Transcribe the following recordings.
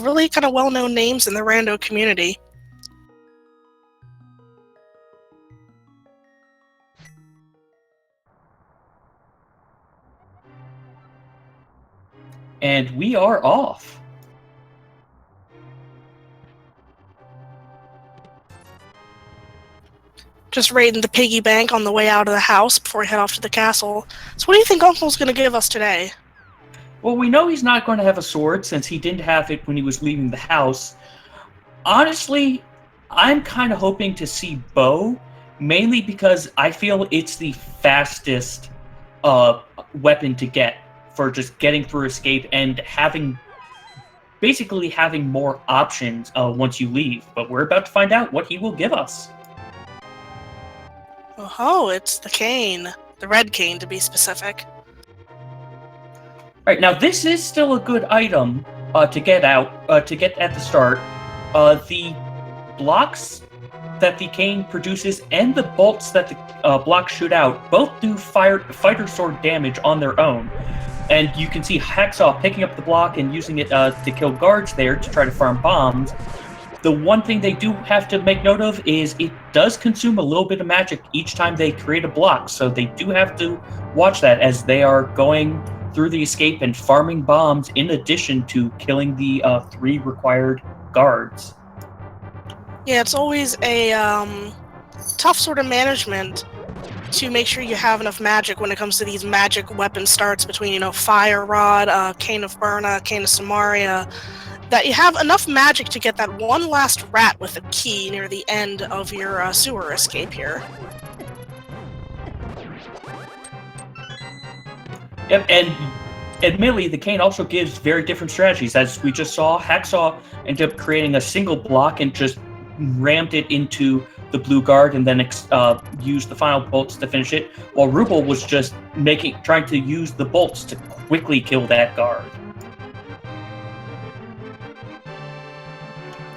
really kind of well-known names in the rando community. And we are off. Just raiding the piggy bank on the way out of the house before we head off to the castle. So what do you think Uncle's going to give us today? Well, we know he's not going to have a sword since he didn't have it when he was leaving the house. Honestly, I'm kind of hoping to see bow, mainly because I feel it's the fastest weapon to get for just getting through escape and basically having more options once you leave. But we're about to find out what he will give us. Oh, it's the cane. The red cane, to be specific. Alright, now this is still a good item to get at the start. The blocks that the cane produces and the bolts that the blocks shoot out both do fighter sword damage on their own. And you can see Hacksaww picking up the block and using it to kill guards there to try to farm bombs. The one thing they do have to make note of is it does consume a little bit of magic each time they create a block, so they do have to watch that as they are going through the escape and farming bombs in addition to killing the 3 required guards. Yeah, it's always a tough sort of management to make sure you have enough magic when it comes to these magic weapon starts between, Fire Rod, Cane of Burna, Cane of Samaria, that you have enough magic to get that one last rat with a key near the end of your sewer escape here. Yep, and admittedly, the cane also gives very different strategies. As we just saw, Hacksaww ended up creating a single block and just rammed it into the blue guard and then used the final bolts to finish it, while Ruble was just trying to use the bolts to quickly kill that guard.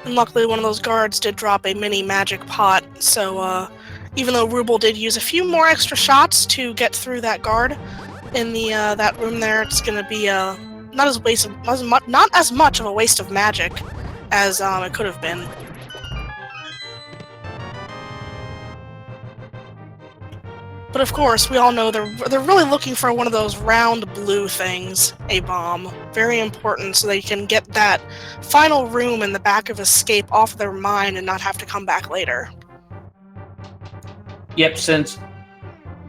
And luckily one of those guards did drop a mini magic pot, so even though Ruble did use a few more extra shots to get through that guard in the that room there, it's going to be not as much of a waste of magic as it could have been. But of course, we all know they're really looking for one of those round blue things, a bomb. Very important so they can get that final room in the back of escape off their mind and not have to come back later. Yep, since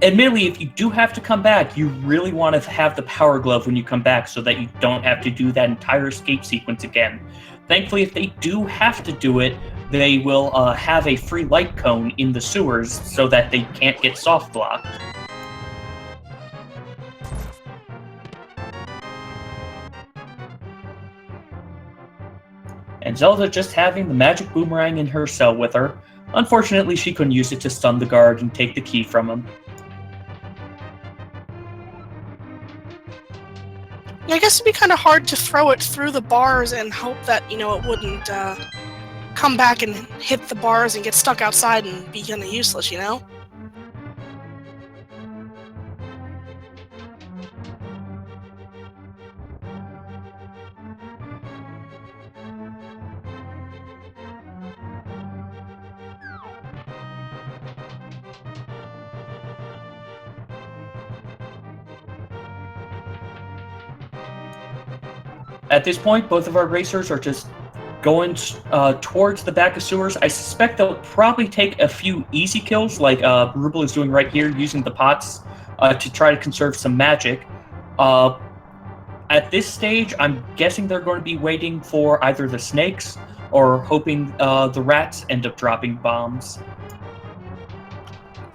admittedly, if you do have to come back, you really want to have the power glove when you come back so that you don't have to do that entire escape sequence again. Thankfully, if they do have to do it, they will have a free light cone in the sewers so that they can't get soft blocked. And Zelda just having the magic boomerang in her cell with her. Unfortunately, she couldn't use it to stun the guard and take the key from him. I guess it'd be kind of hard to throw it through the bars and hope that, it wouldn't come back and hit the bars and get stuck outside and be kind of useless, At this point, both of our racers are just going towards the back of sewers. I suspect they'll probably take a few easy kills, like Ruble is doing right here, using the pots to try to conserve some magic. At this stage, I'm guessing they're going to be waiting for either the snakes or hoping the rats end up dropping bombs.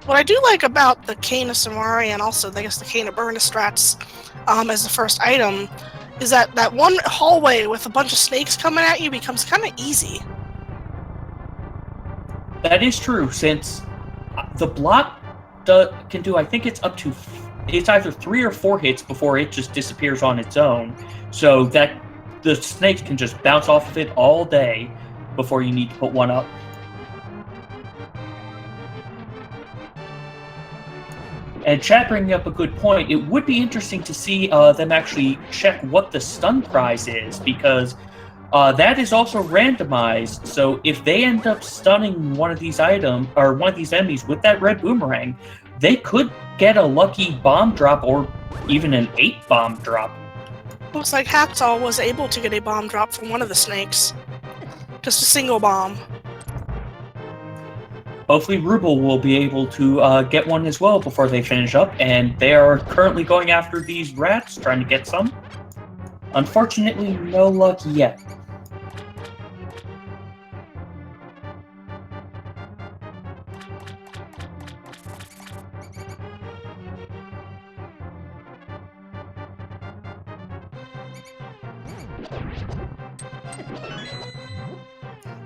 What I do like about the Cane of Samaria and also, I guess, the Cane of Burna strats as the first item is that one hallway with a bunch of snakes coming at you becomes kind of easy. That is true, since the block can do, I think it's either 3 or 4 hits before it just disappears on its own, so that the snakes can just bounce off of it all day before you need to put one up. And chat bringing up a good point, it would be interesting to see them actually check what the stun prize is, because That is also randomized, so if they end up stunning one of these items or one of these enemies with that red boomerang, they could get a lucky bomb drop or even an 8 bomb drop. Looks like Hacksaww was able to get a bomb drop from one of the snakes. Just a single bomb. Hopefully Ruble will be able to get one as well before they finish up, and they are currently going after these rats, trying to get some. Unfortunately, no luck yet.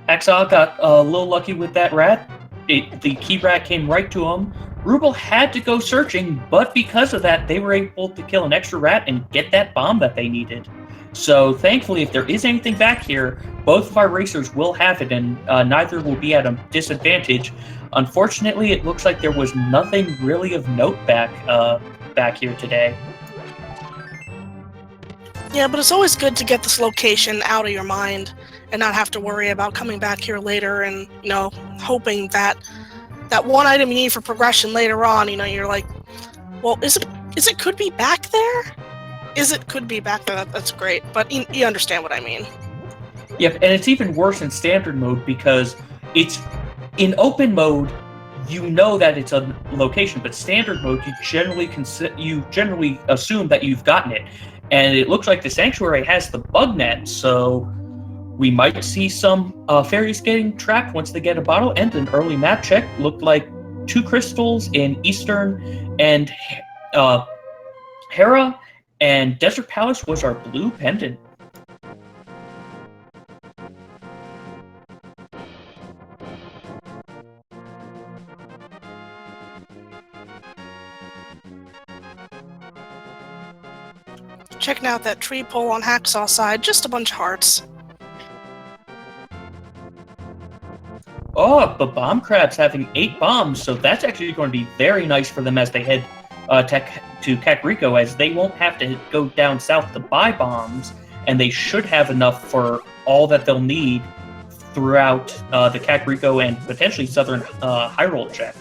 Hacksaww got a little lucky with that rat. The key rat came right to him. Ruble had to go searching, but because of that, they were able to kill an extra rat and get that bomb that they needed. So thankfully, if there is anything back here, both of our racers will have it, and neither will be at a disadvantage. Unfortunately, it looks like there was nothing really of note back here today. Yeah, but it's always good to get this location out of your mind and not have to worry about coming back here later and, hoping that that one item you need for progression later on, you're like, well, is it could be back there? Could be back there? That's great, but you understand what I mean. Yep, and it's even worse in standard mode because it's in open mode. You know that it's a location, but standard mode, you generally assume that you've gotten it. And it looks like the Sanctuary has the bug net, so we might see some fairies getting trapped once they get a bottle. And an early map check looked like 2 crystals in Eastern and Hera, and Desert Palace was our blue pendant. Checking out that tree pole on Hacksaw's side, just a bunch of hearts. Oh, but Bomb Crab's having 8 bombs, so that's actually going to be very nice for them as they head to Kakariko, as they won't have to go down south to buy bombs, and they should have enough for all that they'll need throughout the Kakariko and potentially southern Hyrule check.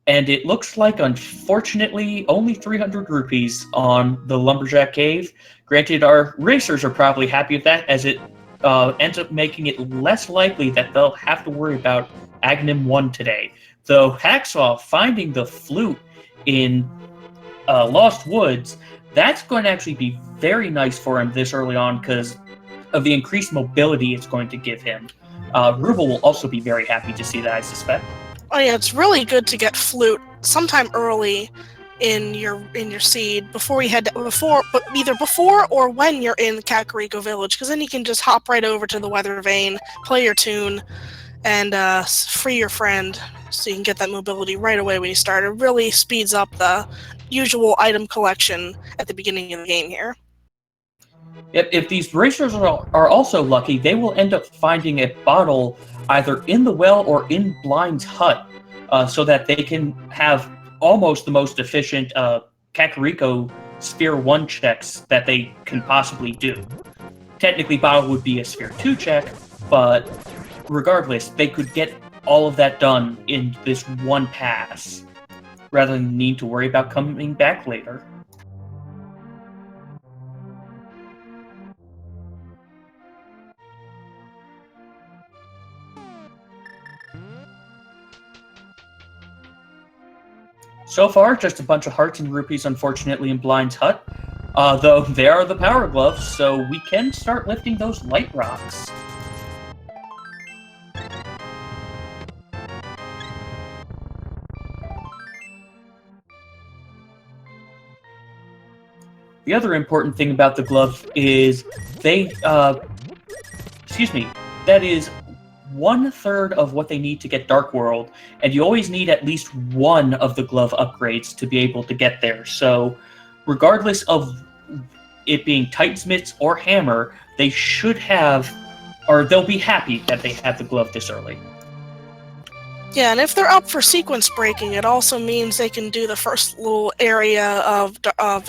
And it looks like, unfortunately, only 300 rupees on the Lumberjack Cave. Granted, our racers are probably happy with that, as it ends up making it less likely that they'll have to worry about Aghanim 1 today. Though Hacksaww finding the flute in Lost Woods, that's going to actually be very nice for him this early on because of the increased mobility it's going to give him. Ruble will also be very happy to see that, I suspect. Oh yeah, it's really good to get flute sometime early in your seed before either before or when you're in Kakariko Village, because then you can just hop right over to the Weather Vane, play your tune, and free your friend, so you can get that mobility right away when you start. It really speeds up the usual item collection at the beginning of the game here. If these racers are also lucky, they will end up finding a bottle either in the well or in Blind's hut, so that they can have almost the most efficient Kakariko Sphere 1 checks that they can possibly do. Technically, bottle would be a Sphere 2 check, but regardless, they could get all of that done in this one pass, rather than need to worry about coming back later. So far, just a bunch of hearts and rupees, unfortunately, in Blind's hut. Though there are the power gloves, so we can start lifting those light rocks. The other important thing about the glove is that is 1/3 of what they need to get Dark World, and you always need at least one of the glove upgrades to be able to get there. So, regardless of it being Titans or Hammer, they should have, or they'll be happy that they have the glove this early. Yeah, and if they're up for sequence breaking, it also means they can do the first little area of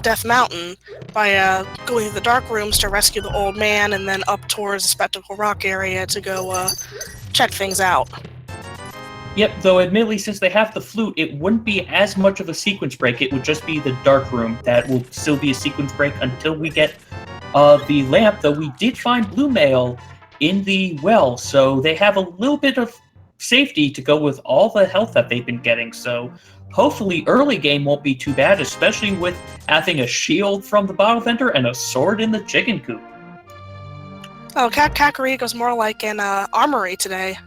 Death Mountain by going to the dark rooms to rescue the old man, and then up towards the Spectacle Rock area to go check things out. Yep, though admittedly, since they have the flute, it wouldn't be as much of a sequence break. It would just be the dark room that will still be a sequence break until we get the lamp, though we did find blue mail in the well, so they have a little bit of safety to go with all the health that they've been getting. So hopefully early game won't be too bad, especially with having a shield from the bottle vendor and a sword in the chicken coop. Oh, Kakariko's more like an armory today.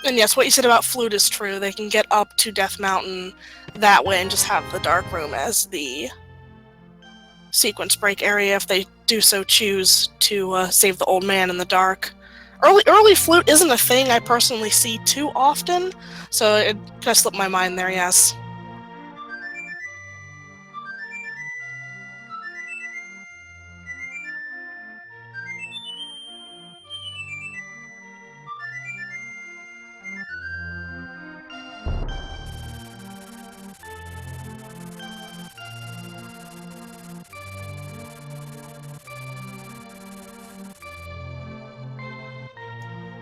And yes, what you said about flute is true. They can get up to Death Mountain that way and just have the dark room as the sequence break area if they do so choose to save the old man in the dark. Early flute isn't a thing I personally see too often, so it kind of slipped my mind there, yes.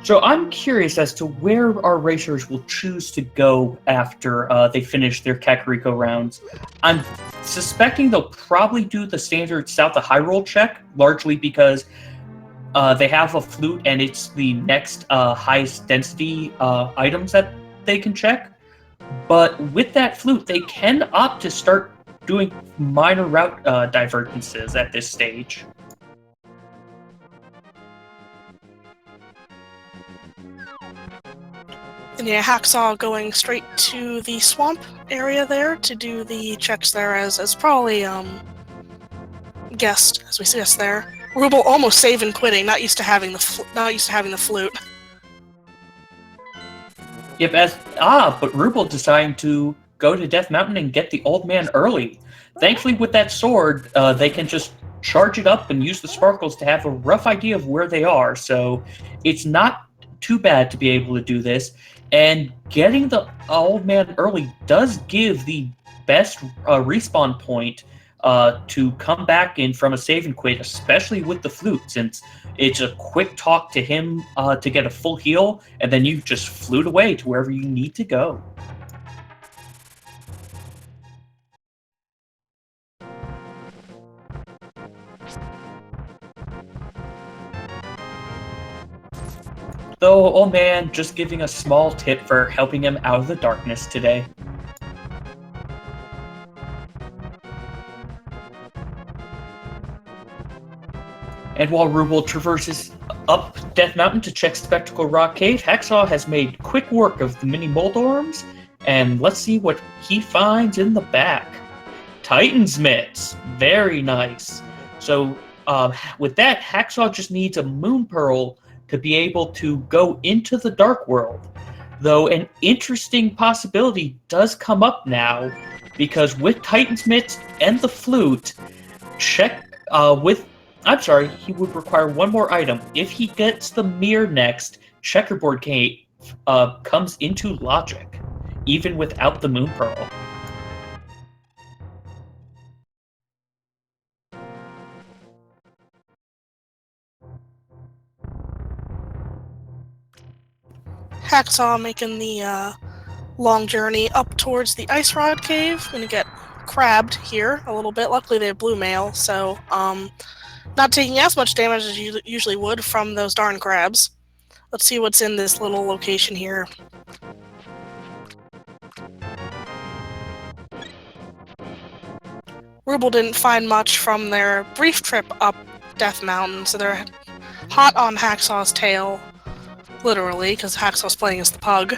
So I'm curious as to where our racers will choose to go after they finish their Kakariko rounds. I'm suspecting they'll probably do the standard South of Hyrule check, largely because they have a flute and it's the next highest density items that they can check. But with that flute, they can opt to start doing minor route divergences at this stage. And yeah, Hacksaww going straight to the swamp area there to do the checks there as probably guessed, as we suggest there. Ruble almost saving quitting, not used to having the flute. Yep, but Ruble deciding to go to Death Mountain and get the old man early. Thankfully, with that sword, they can just charge it up and use the sparkles to have a rough idea of where they are. So it's not too bad to be able to do this. And getting the old man early does give the best respawn point to come back in from a save and quit, especially with the flute, since it's a quick talk to him to get a full heal, and then you just flute away to wherever you need to go. Though, old man just giving a small tip for helping him out of the darkness today. And while Ruble traverses up Death Mountain to check Spectacle Rock Cave, Hacksaww has made quick work of the mini Moldorms, and let's see what he finds in the back. Titan's mitts, very nice. So with that, Hacksaww just needs a Moon Pearl to be able to go into the Dark World. Though an interesting possibility does come up now, because with Titan's mitts and the flute, he would require one more item. If he gets the mirror next, Checkerboard Cave comes into logic, even without the Moon Pearl. Hacksaww making the long journey up towards the Ice Rod Cave. Gonna get crabbed here a little bit. Luckily they have blue mail, so not taking as much damage as you usually would from those darn crabs. Let's see what's in this little location here. Ruble didn't find much from their brief trip up Death Mountain, so they're hot on Hacksaw's tail, literally, because Hacksaw's playing as the pug.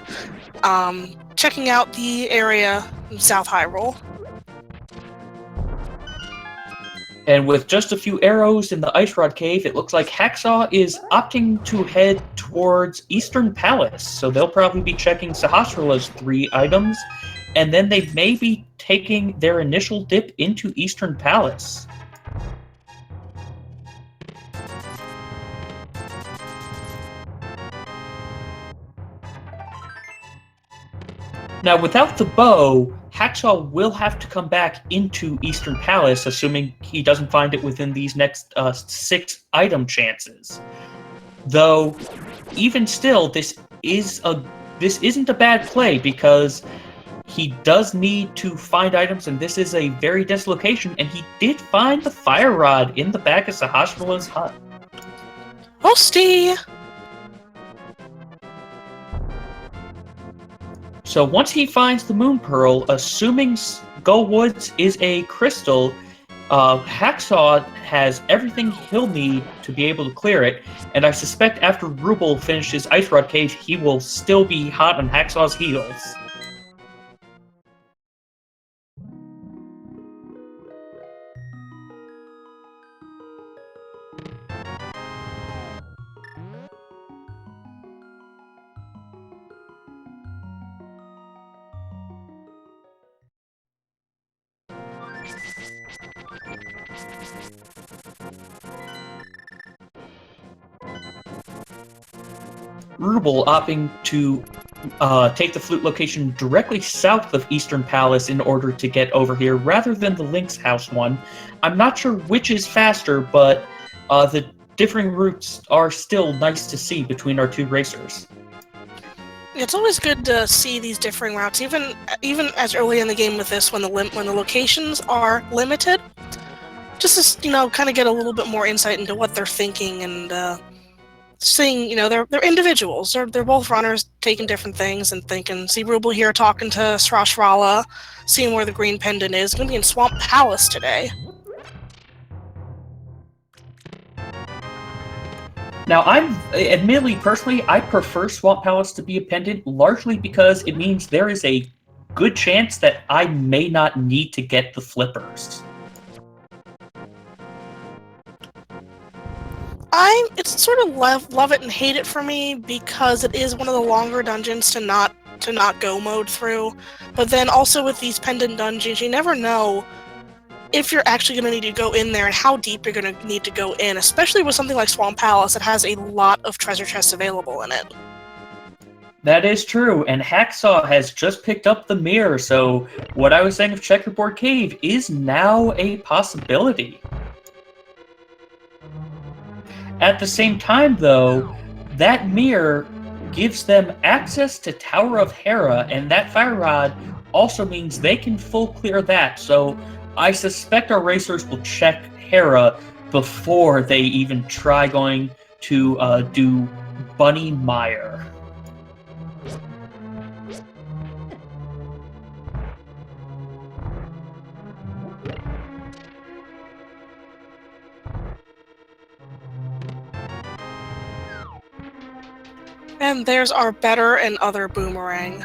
Checking out the area in South Hyrule. And with just a few arrows in the Ice Rod Cave, it looks like Hacksaww is opting to head towards Eastern Palace. So they'll probably be checking Sahasrara's 3 items, and then they may be taking their initial dip into Eastern Palace. Now, without the bow, Hacksaww will have to come back into Eastern Palace, assuming he doesn't find it within these next 6 item chances. Though, even still, this isn't a bad play, because he does need to find items, and this is a very dense location, and he did find the fire rod in the back of Sahasrala's hut. Hosty! So once he finds the Moon Pearl, assuming Gull Woods is a crystal, Hacksaww has everything he'll need to be able to clear it, and I suspect after Ruble finishes Ice Rod Cave, he will still be hot on Hacksaw's heels. Ruble opting to take the flute location directly south of Eastern Palace in order to get over here, rather than the Lynx House one. I'm not sure which is faster, but the differing routes are still nice to see between our 2 racers. It's always good to see these differing routes, even as early in the game with this, when the locations are limited, just to kind of get a little bit more insight into what they're thinking and seeing, they're individuals. They're both runners taking different things and thinking. See Ruble here talking to Srashrala, seeing where the green pendant is. Going to be in Swamp Palace today. Now, admittedly, personally, I prefer Swamp Palace to be a pendant, largely because it means there is a good chance that I may not need to get the flippers. It's sort of love it and hate it for me, because it is one of the longer dungeons to not go mode through. But then also with these pendant dungeons, you never know if you're actually going to need to go in there and how deep you're going to need to go in, especially with something like Swamp Palace that has a lot of treasure chests available in it. That is true, and Hacksaww has just picked up the mirror, so what I was saying of Checkerboard Cave is now a possibility. At the same time, though, that mirror gives them access to Tower of Hera, and that fire rod also means they can full clear that, so I suspect our racers will check Hera before they even try going to do Bunny Mire. And there's our better and other boomerang.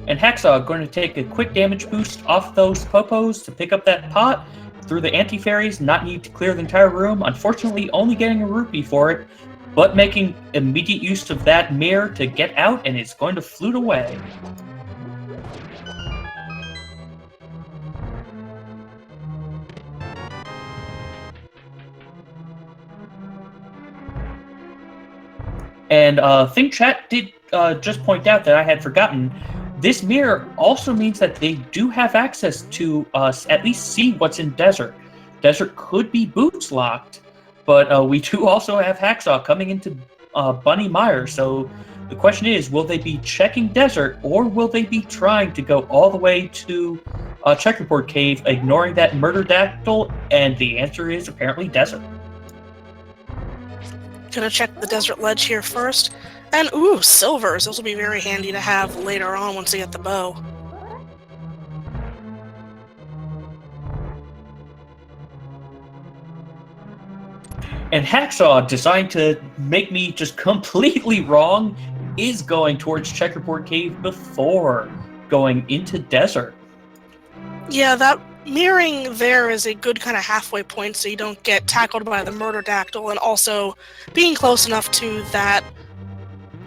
And Hacksaww going to take a quick damage boost off those popos to pick up that pot. Through the anti-fairies, not need to clear the entire room. Unfortunately, only getting a rupee for it, but making immediate use of that mirror to get out, and it's going to flute away. And Think Chat did just point out that I had forgotten. This mirror also means that they do have access to at least see what's in Desert. Desert could be boots locked, but we do also have Hacksaww coming into Bunny Mire. So the question is, will they be checking Desert, or will they be trying to go all the way to Checkerboard Cave, ignoring that Murder Dactyl? And the answer is apparently Desert. Gonna check the desert ledge here first. And ooh, silvers. Those will be very handy to have later on once I get the bow. And Hacksaww, designed to make me just completely wrong, is going towards Checkerboard Cave before going into Desert. Yeah, that mirroring there is a good kind of halfway point so you don't get tackled by the Murder Dactyl, and also being close enough to that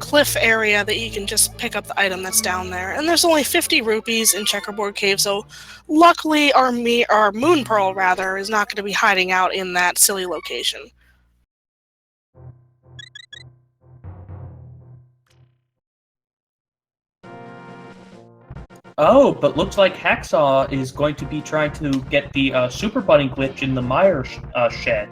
cliff area that you can just pick up the item that's down there. And there's only 50 rupees in Checkerboard Cave, so luckily our Moon Pearl, rather, is not going to be hiding out in that silly location. Oh, but looks like Hacksaww is going to be trying to get the Super Bunny glitch in the Mire shed.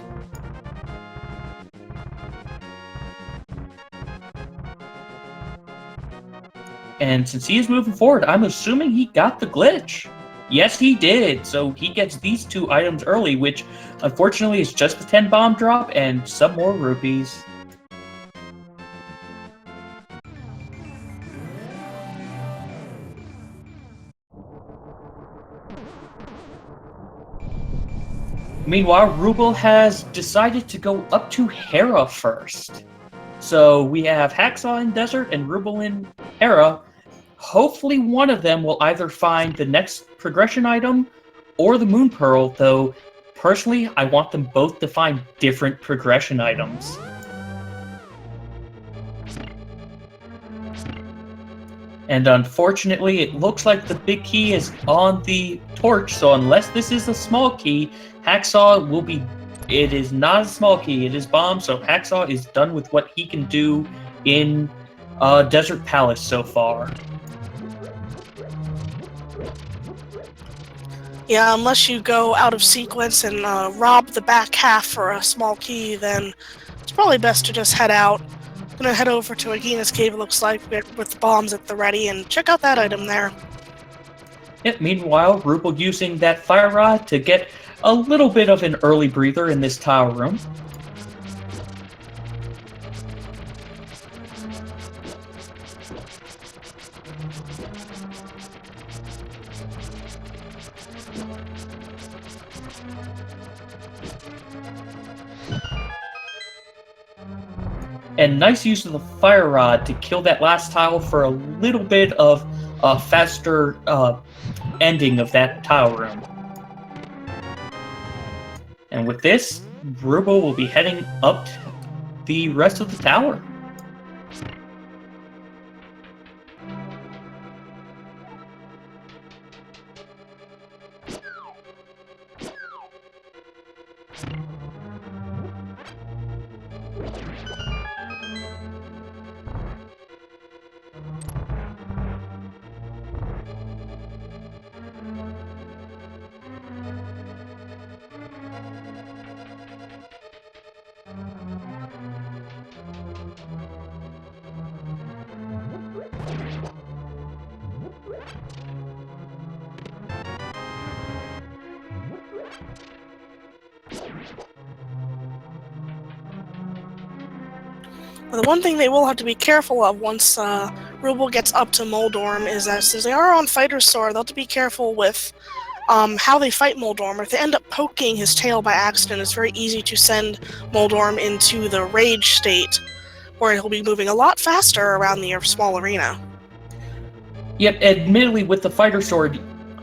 And since he is moving forward, I'm assuming he got the glitch. Yes, he did. So he gets these 2 items early, which unfortunately is just the 10 bomb drop and some more rupees. Meanwhile, Ruble has decided to go up to Hera first. So we have Hacksaww in Desert and Ruble in Hera. Hopefully one of them will either find the next progression item or the Moon Pearl, though personally I want them both to find different progression items. And unfortunately, it looks like the big key is on the torch, so unless this is a small key, Hacksaww will be... It is not a small key, it is bomb, so Hacksaww is done with what he can do in Desert Palace so far. Yeah, unless you go out of sequence and rob the back half for a small key, then it's probably best to just head out. I'm gonna head over to Agina's cave, it looks like, with the bombs at the ready, and check out that item there. Yep, meanwhile, Ruble using that fire rod to get a little bit of an early breather in this tower room. And nice use of the fire rod to kill that last tile for a little bit of a faster ending of that tile room. And with this, Ruble will be heading up the rest of the tower. The one thing they will have to be careful of once Ruble gets up to Moldorm is that since they are on Fighter's Sword, they'll have to be careful with how they fight Moldorm. If they end up poking his tail by accident, it's very easy to send Moldorm into the rage state, where he'll be moving a lot faster around the small arena. Yep, admittedly with the Fighter Sword,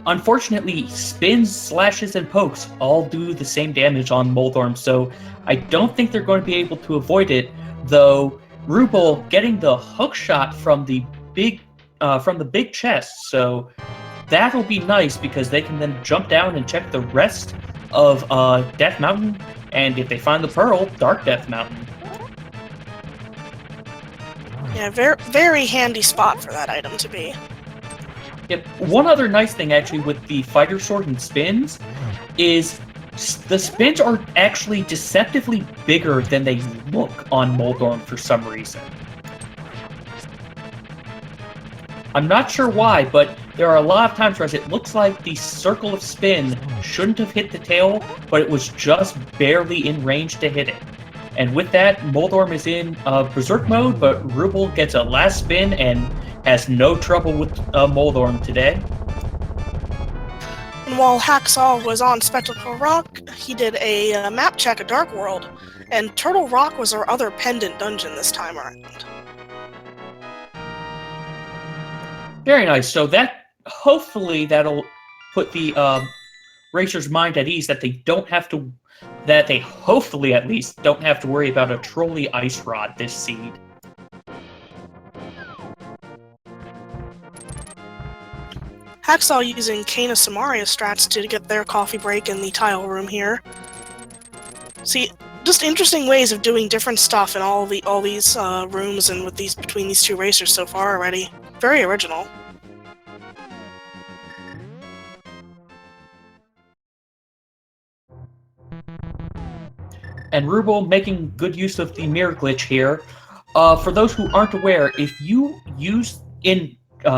unfortunately, spins, slashes, and pokes all do the same damage on Moldorm, so I don't think they're going to be able to avoid it, though Ruble getting the hook shot from the big chest, so that'll be nice because they can then jump down and check the rest of Death Mountain, and if they find the Pearl, Dark Death Mountain. Yeah, very, very handy spot for that item to be. Yep. One other nice thing, actually, with the Fighter Sword and spins is the spins are actually deceptively bigger than they look on Moldorm for some reason. I'm not sure why, but there are a lot of times where it looks like the circle of spin shouldn't have hit the tail, but it was just barely in range to hit it. And with that, Moldorm is in Berserk mode, but Ruble gets a last spin and has no trouble with Moldorm today. And while Hacksaww was on Spectacle Rock, he did a map check at Dark World, and Turtle Rock was our other pendant dungeon this time around. Very nice. So that hopefully that'll put the racer's mind at ease that they hopefully at least don't have to worry about a trolley ice rod this seed. Hacksaww using Kane of Samaria strats to get their coffee break in the tile room here. See, just interesting ways of doing different stuff in all these rooms and with between these two racers so far already. Very original. And Ruble making good use of the mirror glitch here. For those who aren't aware, if you use in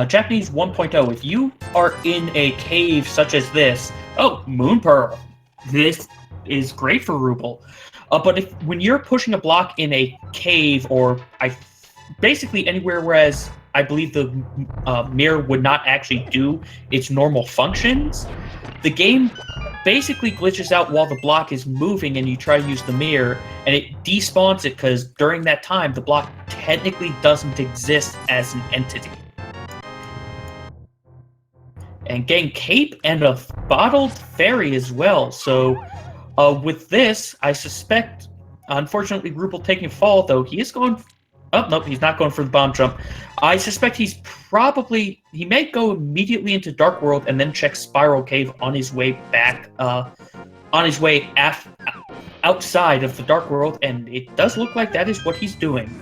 Japanese 1.0, if you are in a cave such as this, oh, Moon Pearl, this is great for Ruble. But when you're pushing a block in a cave or basically anywhere, whereas I believe the mirror would not actually do its normal functions, the game basically glitches out while the block is moving and you try to use the mirror, and it despawns it because during that time the block technically doesn't exist as an entity. And getting cape and a bottled fairy as well, so with this, I suspect, unfortunately, Ruble taking a fall, though he is going... Oh, nope, he's not going for the bomb jump. I suspect he may go immediately into Dark World and then check Spiral Cave on his way back, on his way outside of the Dark World, and it does look like that is what he's doing.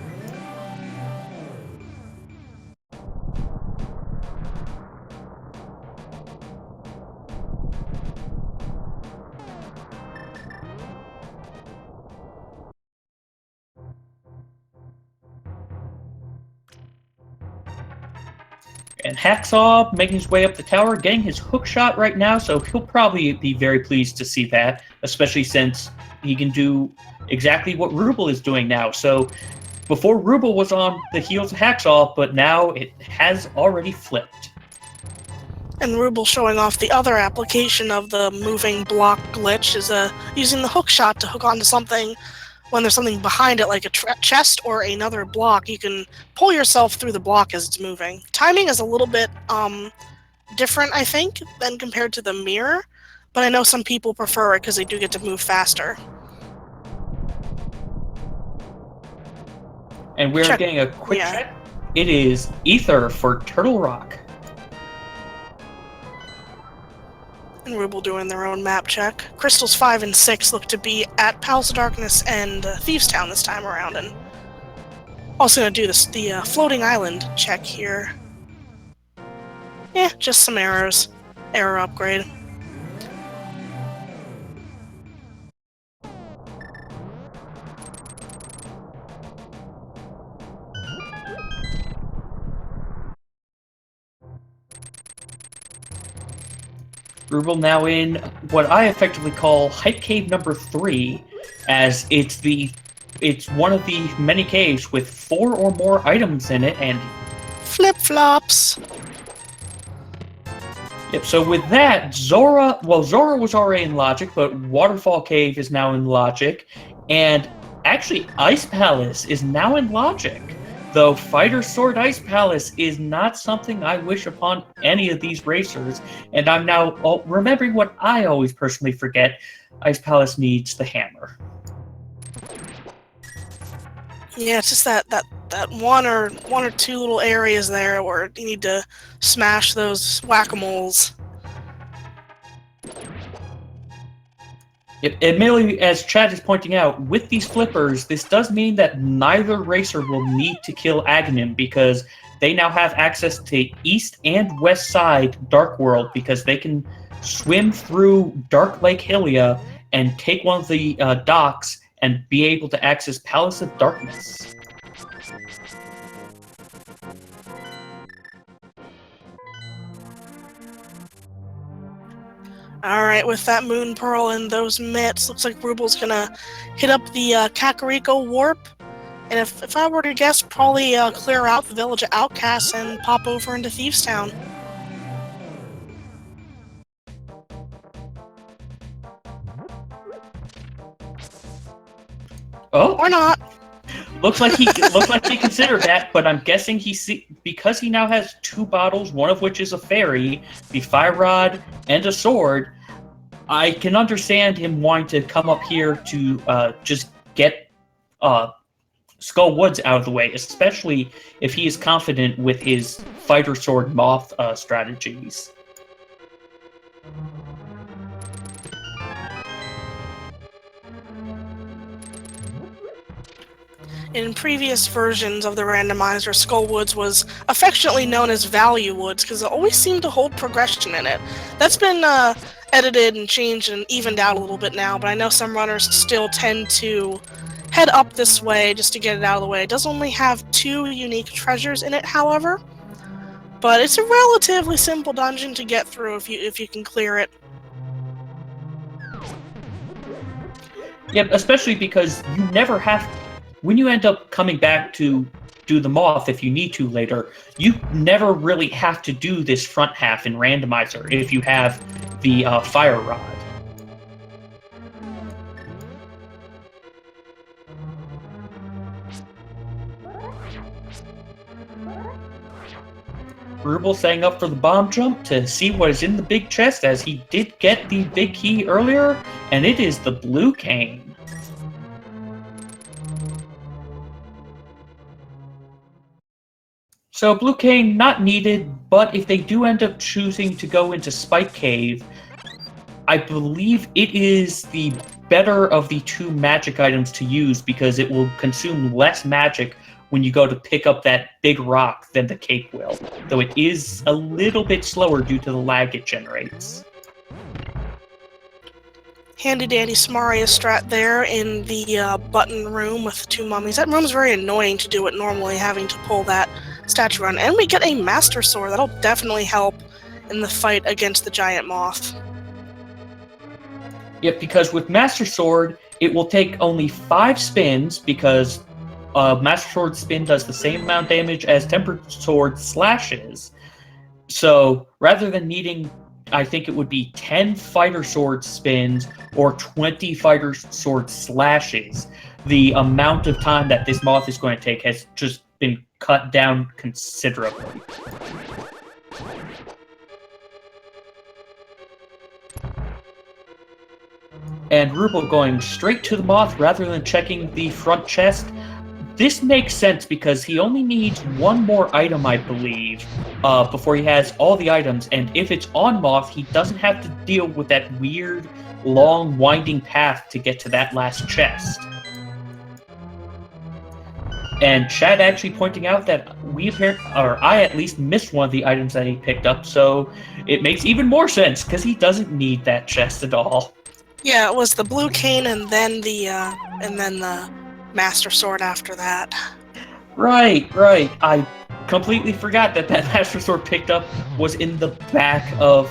And Hacksaww making his way up the tower, getting his hook shot right now, so he'll probably be very pleased to see that, especially since he can do exactly what Ruble is doing now. So before Ruble was on the heels of Hacksaww, but now it has already flipped. And Ruble showing off the other application of the moving block glitch is using the hook shot to hook onto something. When there's something behind it, like a chest or another block, you can pull yourself through the block as it's moving. Timing is a little bit different, I think, than compared to the mirror, but I know some people prefer it because they do get to move faster. And we're getting a quick check. It is Ether for Turtle Rock. And Ruble doing their own map check. Crystals 5 and 6 look to be at Palace of Darkness and Thieves Town this time around, and also gonna do the floating island check here. Yeah, just some errors. Error upgrade. Ruble now in what I effectively call Hype Cave number 3, as it's one of the many caves with 4 or more items in it, and flip-flops. Yep, so with that, Zora was already in Logic, but Waterfall Cave is now in Logic, and actually Ice Palace is now in Logic. Though Fighter Sword Ice Palace is not something I wish upon any of these racers, and I'm now remembering what I always personally forget. Ice Palace needs the hammer. Yeah, it's just that one or two little areas there where you need to smash those whack-a-moles. Admittedly, as Chad is pointing out, with these flippers, this does mean that neither racer will need to kill Aghanim because they now have access to east and west side Dark World because they can swim through Dark Lake Hylia and take one of the docks and be able to access Palace of Darkness. Alright, with that Moon Pearl and those mitts, looks like Ruble's gonna hit up the Kakariko Warp. And if I were to guess, probably clear out the village of Outcasts and pop over into Thieves Town. Oh, or not. Looks like he considered that, but I'm guessing because he now has 2 bottles, one of which is a fairy, the fire rod, and a sword. I can understand him wanting to come up here to just get Skull Woods out of the way, especially if he is confident with his fighter sword moth strategies. In previous versions of the randomizer, Skullwoods was affectionately known as Value Woods because it always seemed to hold progression in it. That's been edited and changed and evened out a little bit now, but I know some runners still tend to head up this way just to get it out of the way. It does only have 2 unique treasures in it, however, but it's a relatively simple dungeon to get through if you can clear it. Yeah, especially because you never have... When you end up coming back to do the moth, if you need to later, you never really have to do this front half in Randomizer if you have the fire rod. Ruble setting up for the bomb jump to see what is in the big chest, as he did get the big key earlier, and it is the blue cane. So blue cane not needed, but if they do end up choosing to go into Spike Cave, I believe it is the better of the 2 magic items to use because it will consume less magic when you go to pick up that big rock than the cake will, though it is a little bit slower due to the lag it generates. Handy dandy Samaria strat there in the button room with the 2 mummies. That room's very annoying to do it normally, having to pull that statue run. And we get a Master Sword. That'll definitely help in the fight against the giant moth. Yep, because with Master Sword, it will take only 5 spins, because Master Sword spin does the same amount of damage as Tempered Sword slashes. So rather than needing, I think it would be 10 Fighter Sword spins or 20 Fighter Sword slashes, the amount of time that this moth is going to take has just been cut down considerably. And Ruble going straight to the moth rather than checking the front chest. This makes sense because he only needs 1 more item, I believe, before he has all the items. And if it's on moth, he doesn't have to deal with that weird, long, winding path to get to that last chest. And Chad actually pointing out that I at least missed one of the items that he picked up, so it makes even more sense because he doesn't need that chest at all. Yeah, it was the blue cane and then the Master Sword after that. Right. I completely forgot that Master Sword picked up was in the back of,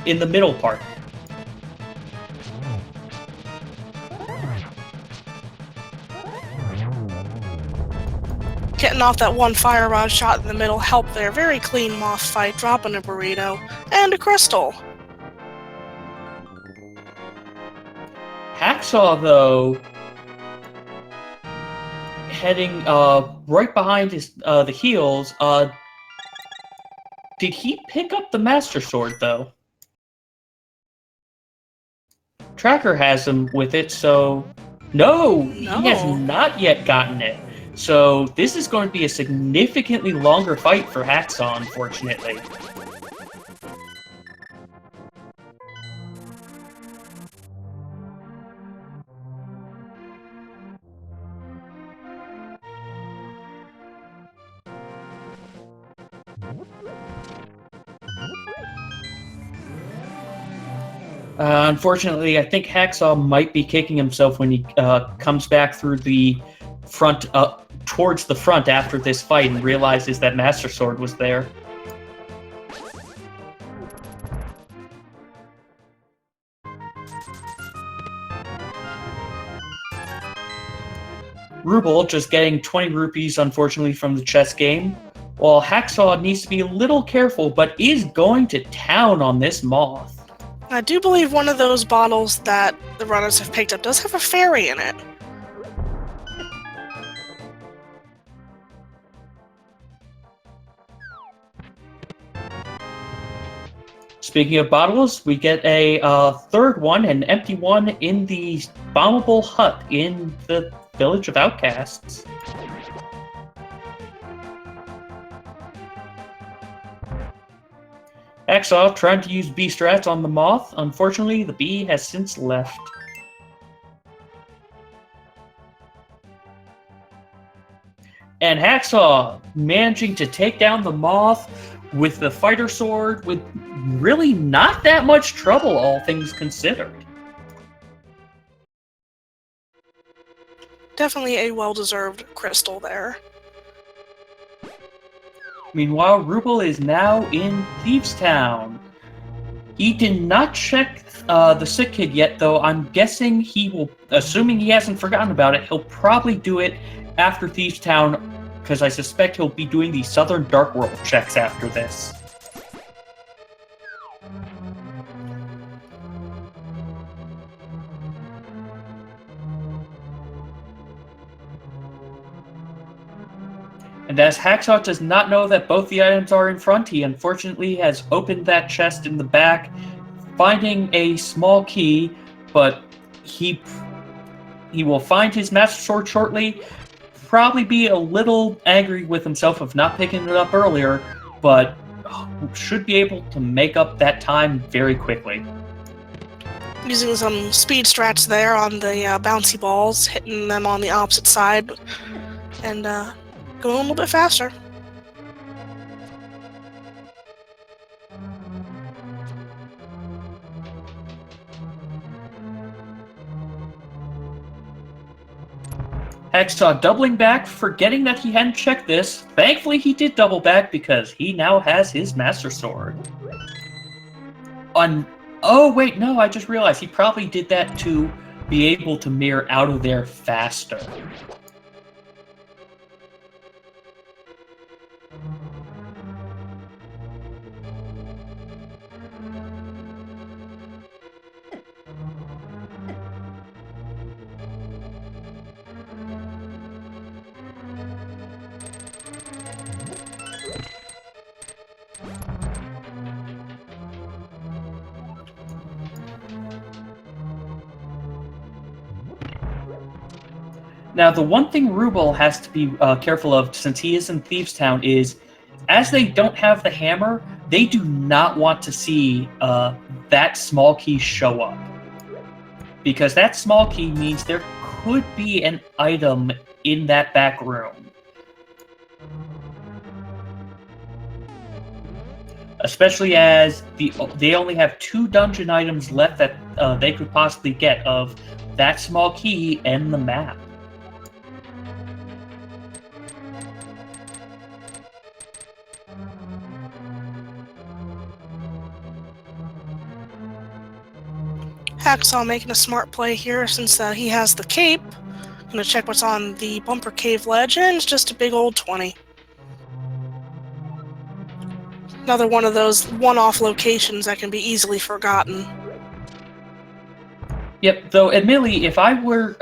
in the middle part. Getting off that 1 fire rod shot in the middle helped there. Very clean moth fight, dropping a burrito. And a crystal. Hacksaww, though, heading right behind his the heels. Did he pick up the Master Sword, though? Tracker has him with it, so... No! He has not yet gotten it. So this is going to be a significantly longer fight for Hacksaww, unfortunately. Unfortunately, I think Hacksaww might be kicking himself when he comes back through the front, towards the front after this fight and realizes that Master Sword was there. Ruble just getting 20 rupees, unfortunately, from the chess game, while Hacksaww needs to be a little careful, but is going to town on this moth. I do believe one of those bottles that the runners have picked up does have a fairy in it. Speaking of bottles, we get a third one, an empty one, in the bombable hut in the village of outcasts. Hacksaww trying to use bee strats on the moth. Unfortunately, the bee has since left. And Hacksaww managing to take down the moth with the fighter sword with really not that much trouble, all things considered. Definitely a well-deserved crystal there. Meanwhile, Ruble is now in Thieves Town. He did not check the sick kid yet, though. I'm guessing he will, assuming he hasn't forgotten about it, he'll probably do it after Thieves Town, because I suspect he'll be doing the Southern Dark World checks after this. And as Hacksaww does not know that both the items are in front, he unfortunately has opened that chest in the back, finding a small key, but he will find his Master Sword shortly, probably be a little angry with himself of not picking it up earlier, but should be able to make up that time very quickly. Using some speed strats there on the bouncy balls, hitting them on the opposite side, and going a little bit faster. Hacksaww doubling back, forgetting that he hadn't checked this. Thankfully, he did double back because he now has his Master Sword. Oh, wait, no, I just realized he probably did that to be able to mirror out of there faster. Now, the one thing Ruble has to be careful of, since he is in Thieves Town, is as they don't have the hammer, they do not want to see that small key show up. Because that small key means there could be an item in that back room. Especially as they only have 2 dungeon items left that they could possibly get of that small key and the map. Hacksaww making a smart play here since he has the cape. Gonna check what's on the bumper cave ledge, and it's just a big old 20. Another one of those one-off locations that can be easily forgotten. Yep, though admittedly, if I were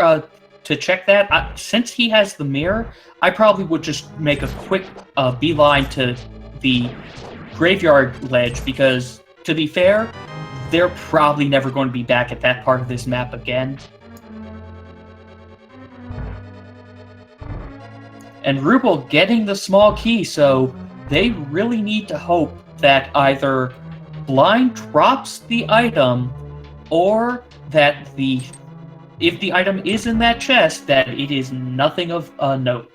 to check that, since he has the mirror, I probably would just make a quick beeline to the graveyard ledge, because, to be fair, they're probably never going to be back at that part of this map again. And Ruble getting the small key, so they really need to hope that either Blind drops the item, or that if the item is in that chest, that it is nothing of note.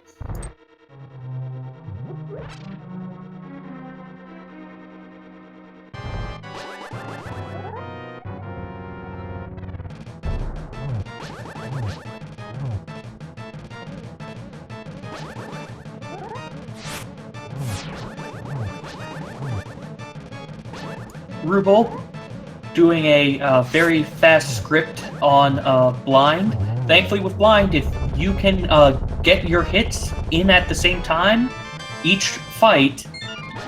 Ruble doing a very fast script on Blind. Thankfully with Blind, if you can get your hits in at the same time, each fight,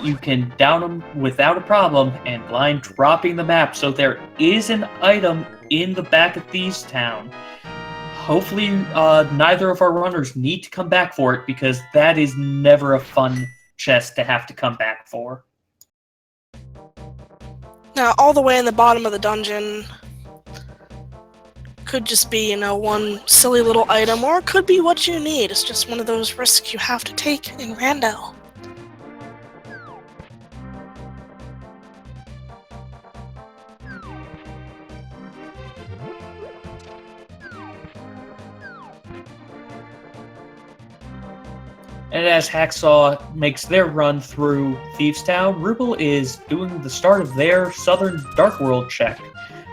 you can down them without a problem, and Blind dropping the map, so there is an item in the back of Thieves Town. Hopefully neither of our runners need to come back for it, because that is never a fun chest to have to come back for. Now, all the way in the bottom of the dungeon could just be, one silly little item, or it could be what you need. It's just one of those risks you have to take in Rando. And as Hacksaww makes their run through Thieves Town, Ruble is doing the start of their Southern Dark World check.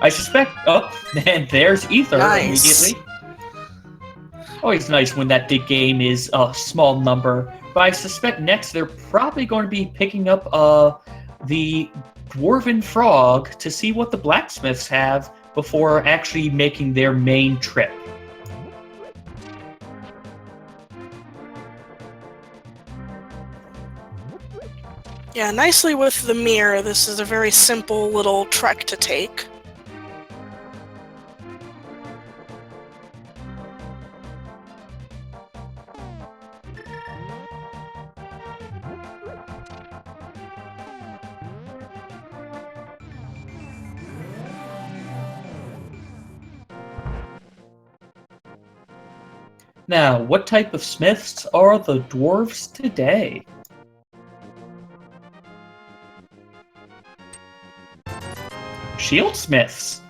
I suspect... Oh, and there's Ether Nice. immediately. Always nice when that big game is a small number. But I suspect next they're probably going to be picking up the Dwarven Frog to see what the blacksmiths have before actually making their main trip. Yeah, nicely with the mirror, this is a very simple little trek to take. Now, what type of smiths are the dwarves today? Shieldsmiths.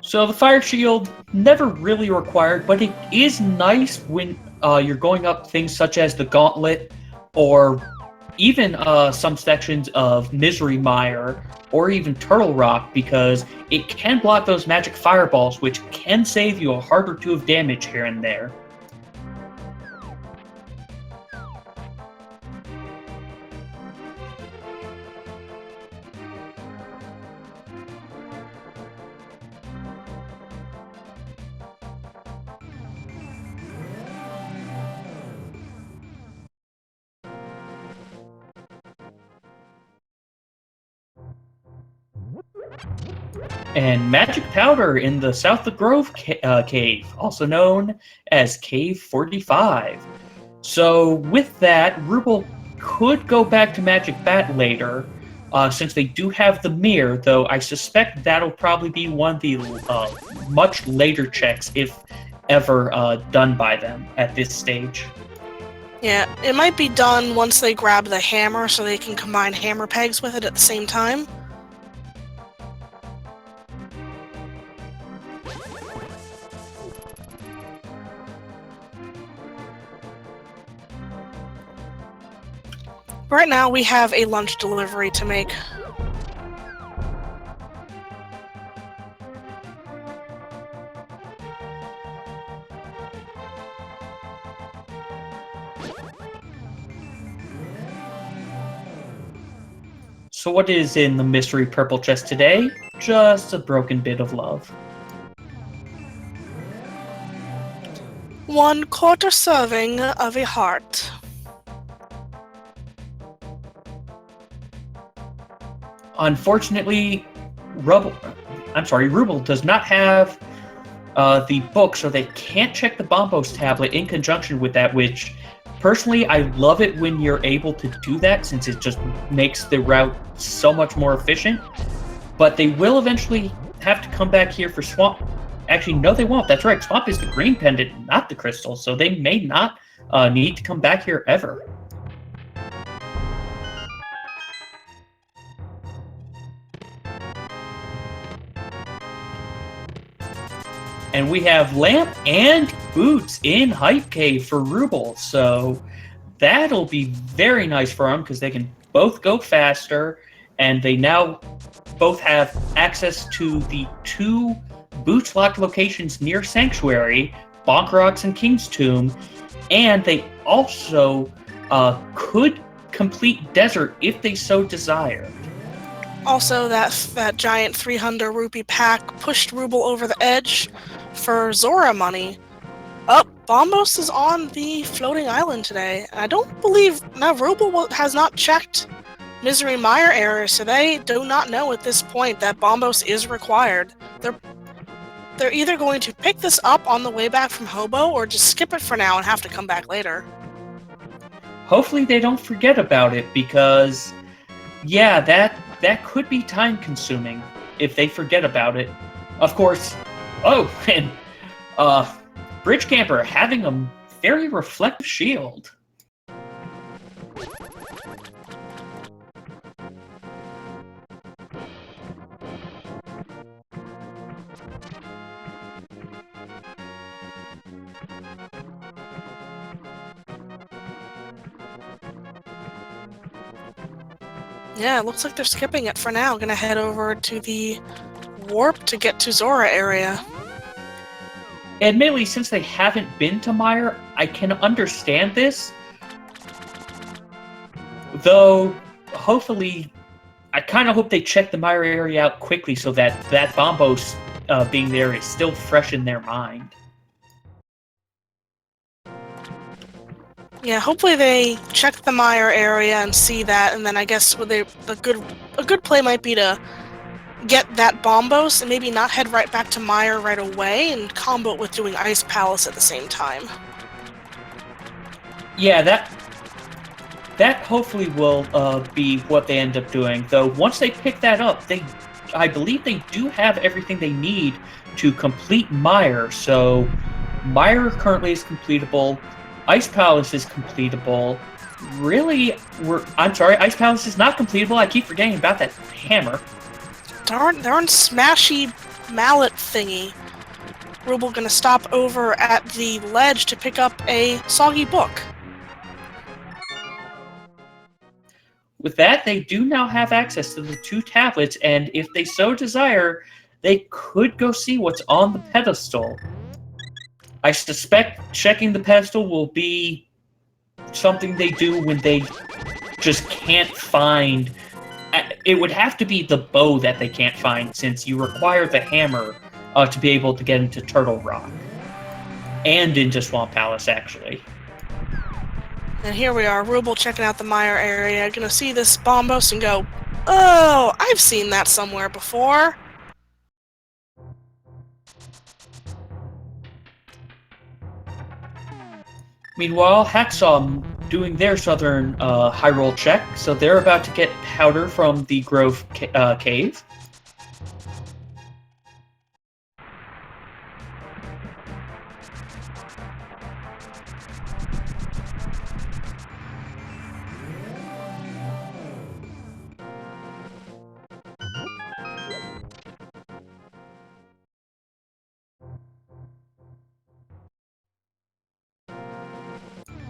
So the fire shield, never really required, but it is nice when you're going up things such as the gauntlet, or even some sections of Misery Mire, or even Turtle Rock, because it can block those magic fireballs, which can save you a heart or two of damage here and there. And magic powder in the South of Grove cave, also known as Cave 45. So with that, Ruble could go back to Magic Bat later, since they do have the mirror, though I suspect that'll probably be one of the much later checks, if ever done by them at this stage. Yeah, it might be done once they grab the hammer so they can combine hammer pegs with it at the same time. Right now we have a lunch delivery to make. So what is in the mystery purple chest today? Just a broken bit of love. 1/4 serving of a heart. Unfortunately, Ruble does not have the book, so they can't check the Bombos tablet in conjunction with that, which, personally, I love it when you're able to do that, since it just makes the route so much more efficient. But they will eventually have to come back here for Swamp. Actually, no, they won't. That's right. Swamp is the green pendant, not the crystal, so they may not need to come back here ever. And we have Lamp and Boots in Hype Cave for Ruble, so that'll be very nice for them, because they can both go faster, and they now both have access to the 2 Boots locked locations near Sanctuary, Bonk Rocks and King's Tomb, and they also could complete Desert if they so desire. Also, that giant 300 rupee pack pushed Ruble over the edge for Zora money. Oh, Bombos is on the floating island today. I don't believe... Now, Ruble has not checked Misery Mire errors, so they do not know at this point that Bombos is required. They're either going to pick this up on the way back from Hobo, or just skip it for now and have to come back later. Hopefully they don't forget about it, because, yeah, that could be time-consuming if they forget about it. Of course, and Bridge Camper having a very reflective shield. Yeah, it looks like they're skipping it for now. Gonna head over to the warp to get to Zora area. Admittedly, since they haven't been to Mire, I can understand this. Though, hopefully, I kind of hope they check the Mire area out quickly so that Bombos being there is still fresh in their mind. Yeah, hopefully they check the Mire area and see that, and then I guess a good play might be to get that Bombos and maybe not head right back to Mire right away and combo it with doing Ice Palace at the same time. Yeah, that hopefully will be what they end up doing. Though once they pick that up, I believe they do have everything they need to complete Mire. So Mire currently is completable. Ice Palace is completable. Really, I'm sorry, Ice Palace is not completable. I keep forgetting about that hammer. Darn smashy mallet thingy. Ruble gonna stop over at the ledge to pick up a soggy book. With that, they do now have access to the 2 tablets, and if they so desire, they could go see what's on the pedestal. I suspect checking the pedestal will be something they do when they just can't find... It would have to be the bow that they can't find, since you require the hammer to be able to get into Turtle Rock. And into Swamp Palace, actually. And here we are, Ruble checking out the Mire area, gonna see this Bombos and go, oh, I've seen that somewhere before. Meanwhile, Hacksaww doing their southern high roll check, so they're about to get powder from the Grove Cave.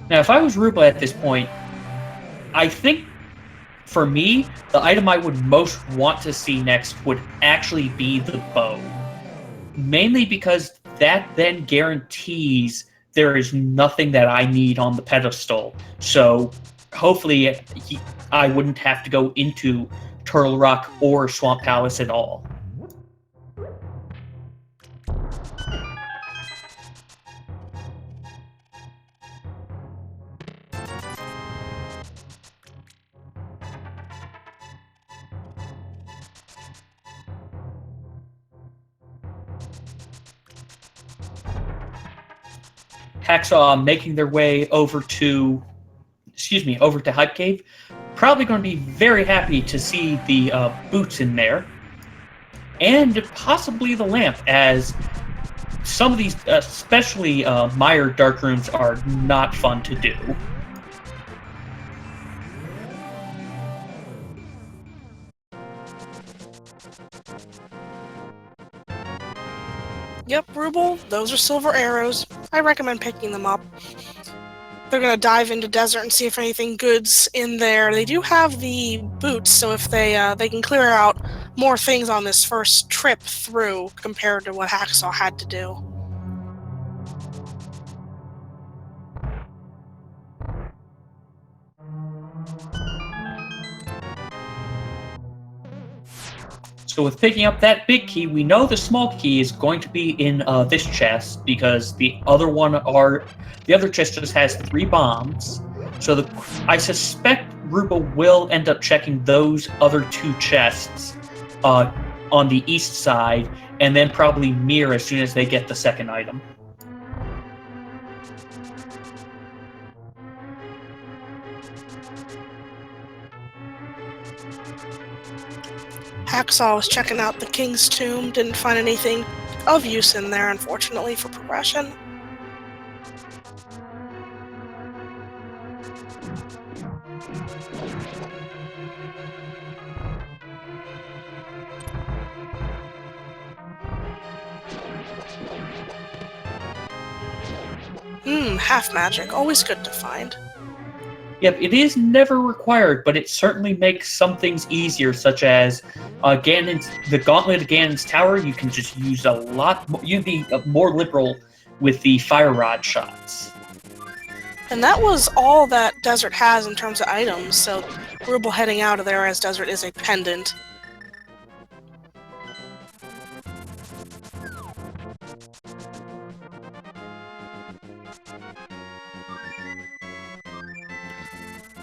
Now, if I was Ruble at this point, I think, for me, the item I would most want to see next would actually be the bow. Mainly because that then guarantees there is nothing that I need on the pedestal. So, hopefully, I wouldn't have to go into Turtle Rock or Swamp Palace at all. Hacksaww making their way over to Hype Cave. Probably going to be very happy to see the boots in there. And possibly the lamp, as some of these, especially Mire Dark Rooms, are not fun to do. Yep, Ruble, those are silver arrows. I recommend picking them up. They're gonna dive into desert and see if anything good's in there. They do have the boots, so if they can clear out more things on this first trip through compared to what Hacksaww had to do. So with picking up that big key, we know the small key is going to be in this chest, because the other chest just has 3 bombs. So I suspect Ruble will end up checking those other 2 chests on the east side, and then probably mirror as soon as they get the second item. Hacksaww was checking out the King's Tomb, didn't find anything of use in there, unfortunately, for progression. Half magic, always good to find. Yep, it is never required, but it certainly makes some things easier, such as the Gauntlet of Ganon's Tower. You can just use a lot more, you'd be more liberal with the Fire Rod shots. And that was all that Desert has in terms of items, so Ruble heading out of there as Desert is a pendant.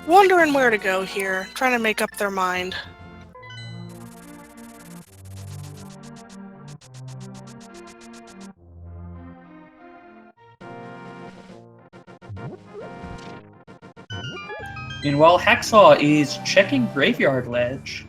Wondering where to go here, trying to make up their mind. Meanwhile, Hacksaww is checking Graveyard Ledge.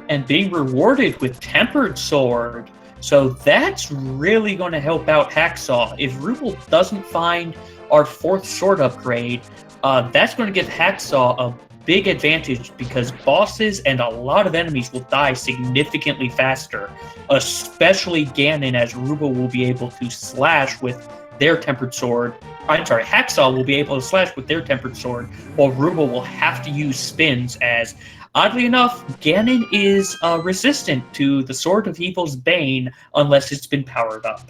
And being rewarded with Tempered Sword. So that's really going to help out Hacksaww. If Ruble doesn't find our 4th sword upgrade, that's going to give Hacksaww a big advantage because bosses and a lot of enemies will die significantly faster, especially Ganon, as Ruble will be able to slash with their Tempered Sword. I'm sorry, Hacksaww will be able to slash with their Tempered Sword, while Ruble will have to use spins as, oddly enough, Ganon is resistant to the Sword of Evil's Bane unless it's been powered up.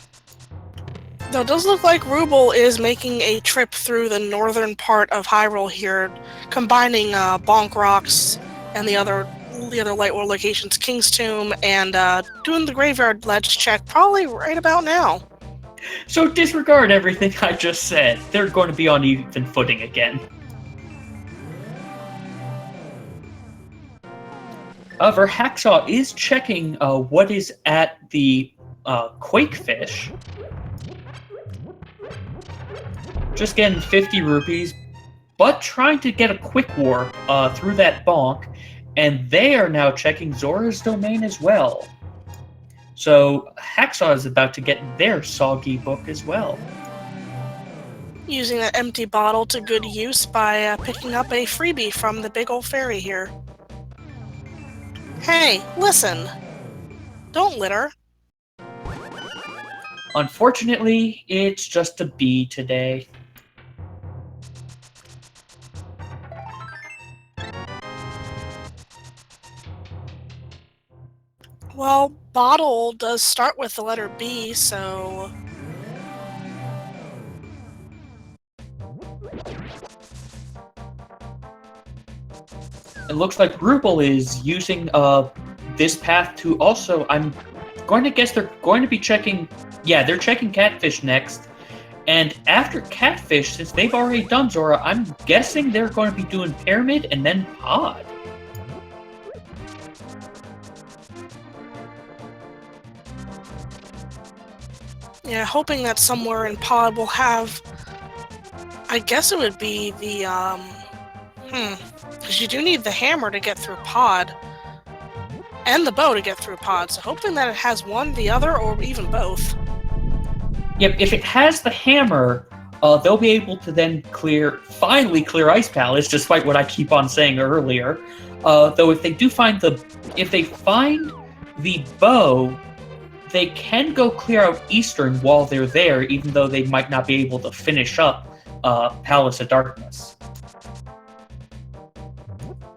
Though it does look like Ruble is making a trip through the northern part of Hyrule here, combining Bonk Rocks and the other Light World locations, King's Tomb, and doing the Graveyard Ledge check probably right about now. So disregard everything I just said. They're going to be on even footing again. However, Hacksaww is checking what is at the Quakefish. Just getting 50 rupees, but trying to get a quick warp through that bonk, and they are now checking Zora's domain as well. So Hacksaww is about to get their soggy book as well. Using that empty bottle to good use by picking up a freebie from the big old fairy here. Hey, listen! Don't litter. Unfortunately, it's just a bee today. Well, bottle does start with the letter B, so... It looks like Ruble is using this path to also... I'm going to guess they're going to be checking... Yeah, they're checking Catfish next. And after Catfish, since they've already done Zora, I'm guessing they're going to be doing Pyramid and then Pod. Yeah, hoping that somewhere in Pod will have... I guess it would be the, because you do need the hammer to get through Pod. And the bow to get through Pod, so hoping that it has one, the other, or even both. Yep, if it has the hammer, they'll be able to then finally clear Ice Palace, despite what I keep on saying earlier. Though if they find the bow, they can go clear out Eastern while they're there, even though they might not be able to finish up Palace of Darkness.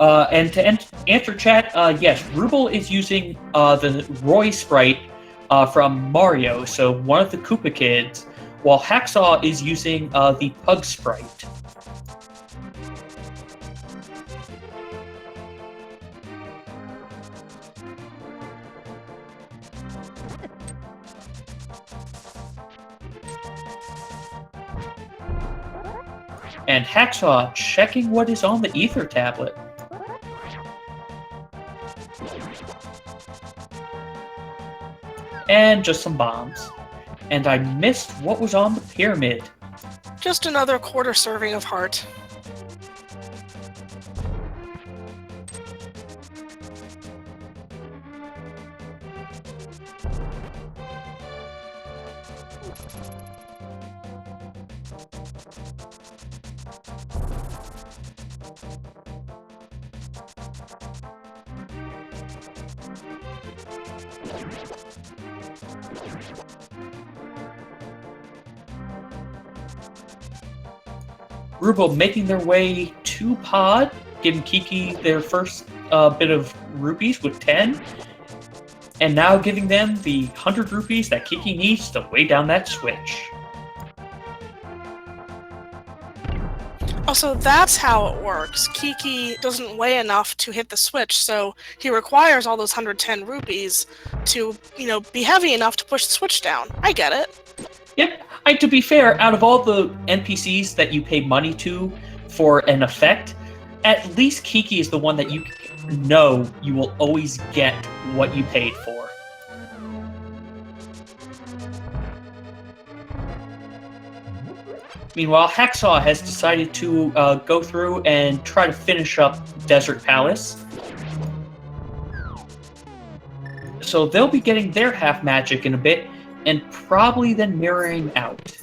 And to answer chat, yes, Ruble is using the Roy sprite from Mario, so one of the Koopa kids, while Hacksaww is using the Pug sprite. And Hacksaww checking what is on the Ether tablet. And just some bombs. And I missed what was on the pyramid. Just another quarter serving of heart. Ruble making their way to Pod, giving Kiki their first bit of rupees with 10, and now giving them the 100 rupees that Kiki needs to weigh down that switch. Also, that's how it works. Kiki doesn't weigh enough to hit the switch, so he requires all those 110 rupees to, be heavy enough to push the switch down. I get it. Yep. To be fair, out of all the NPCs that you pay money to for an effect, at least Kiki is the one that you know you will always get what you paid for. Meanwhile, Hacksaww has decided to go through and try to finish up Desert Palace. So they'll be getting their half magic in a bit, and probably then mirroring out.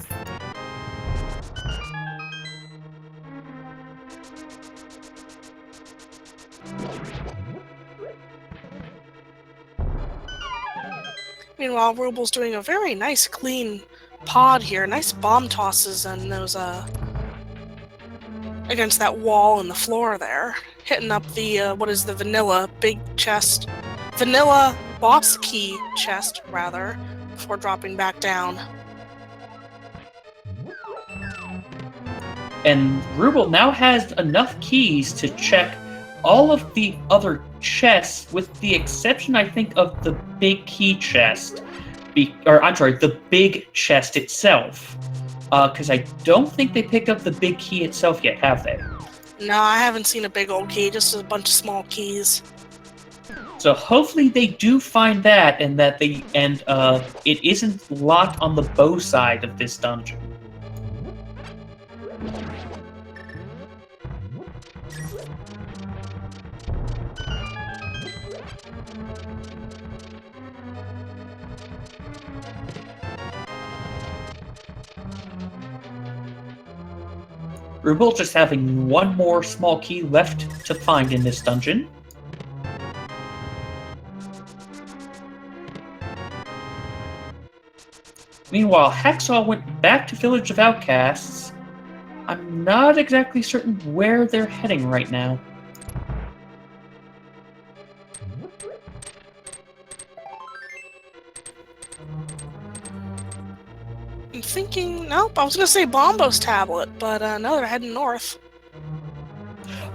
Meanwhile, Ruble's doing a very nice, clean pod here. Nice bomb tosses and those, against that wall and the floor there. Hitting up the, the vanilla big chest. Vanilla boss key chest, rather, before dropping back down. And Ruble now has enough keys to check all of the other chests, with the exception, I think, of the big key chest. The big chest itself. Because I don't think they picked up the big key itself yet, have they? No, I haven't seen a big old key, just a bunch of small keys. So hopefully they do find that, and that it isn't locked on the bow side of this dungeon. Ruble just having one more small key left to find in this dungeon. Meanwhile, Hacksaww went back to Village of Outcasts. I'm not exactly certain where they're heading right now. I'm thinking... Nope, I was gonna say Bombo's tablet, but no, they're heading north.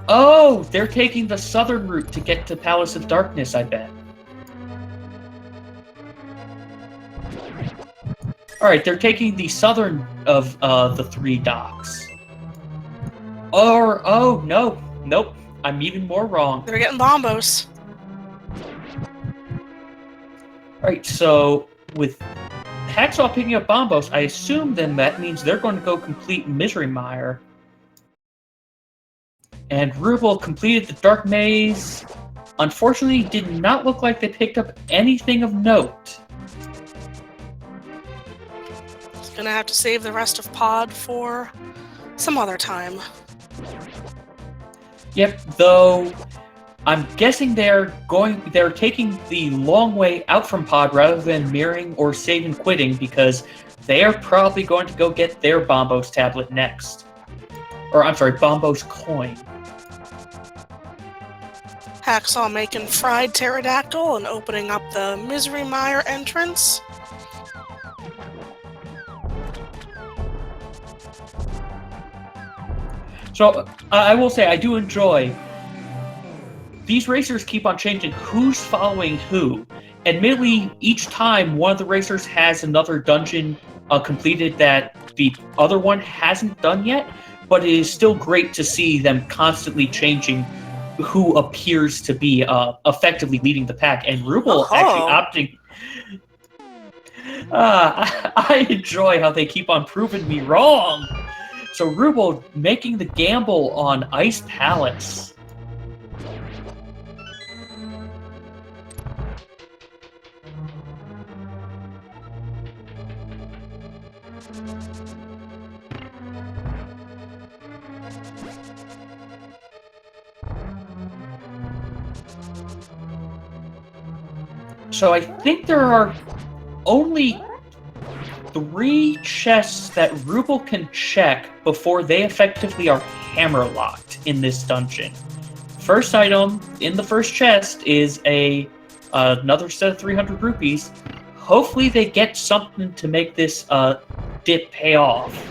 Oh, they're taking the southern route to get to Palace of Darkness, I bet. Alright, they're taking the southern of the 3 docks. Nope, I'm even more wrong. They're getting Bombos. Alright, so with Hacksaww picking up Bombos, I assume then that means they're going to go complete Misery Mire. And Ruble completed the Dark Maze. Unfortunately, did not look like they picked up anything of note. Gonna have to save the rest of Pod for some other time. Yep, though I'm guessing they're taking the long way out from Pod rather than mirroring or saving quitting, because they're probably going to go get their Bombos tablet next. Or, I'm sorry, Bombos coin. Hacksaww making fried pterodactyl and opening up the Misery Mire entrance. So, I will say, I do enjoy... These racers keep on changing who's following who. Admittedly, each time one of the racers has another dungeon completed that the other one hasn't done yet, but it is still great to see them constantly changing who appears to be effectively leading the pack. And Ruble actually opting... I enjoy how they keep on proving me wrong. So Ruble making the gamble on Ice Palace. So I think there are only 3 chests that Ruble can check before they effectively are hammer-locked in this dungeon. First item in the first chest is another set of 300 rupees. Hopefully they get something to make this dip pay off.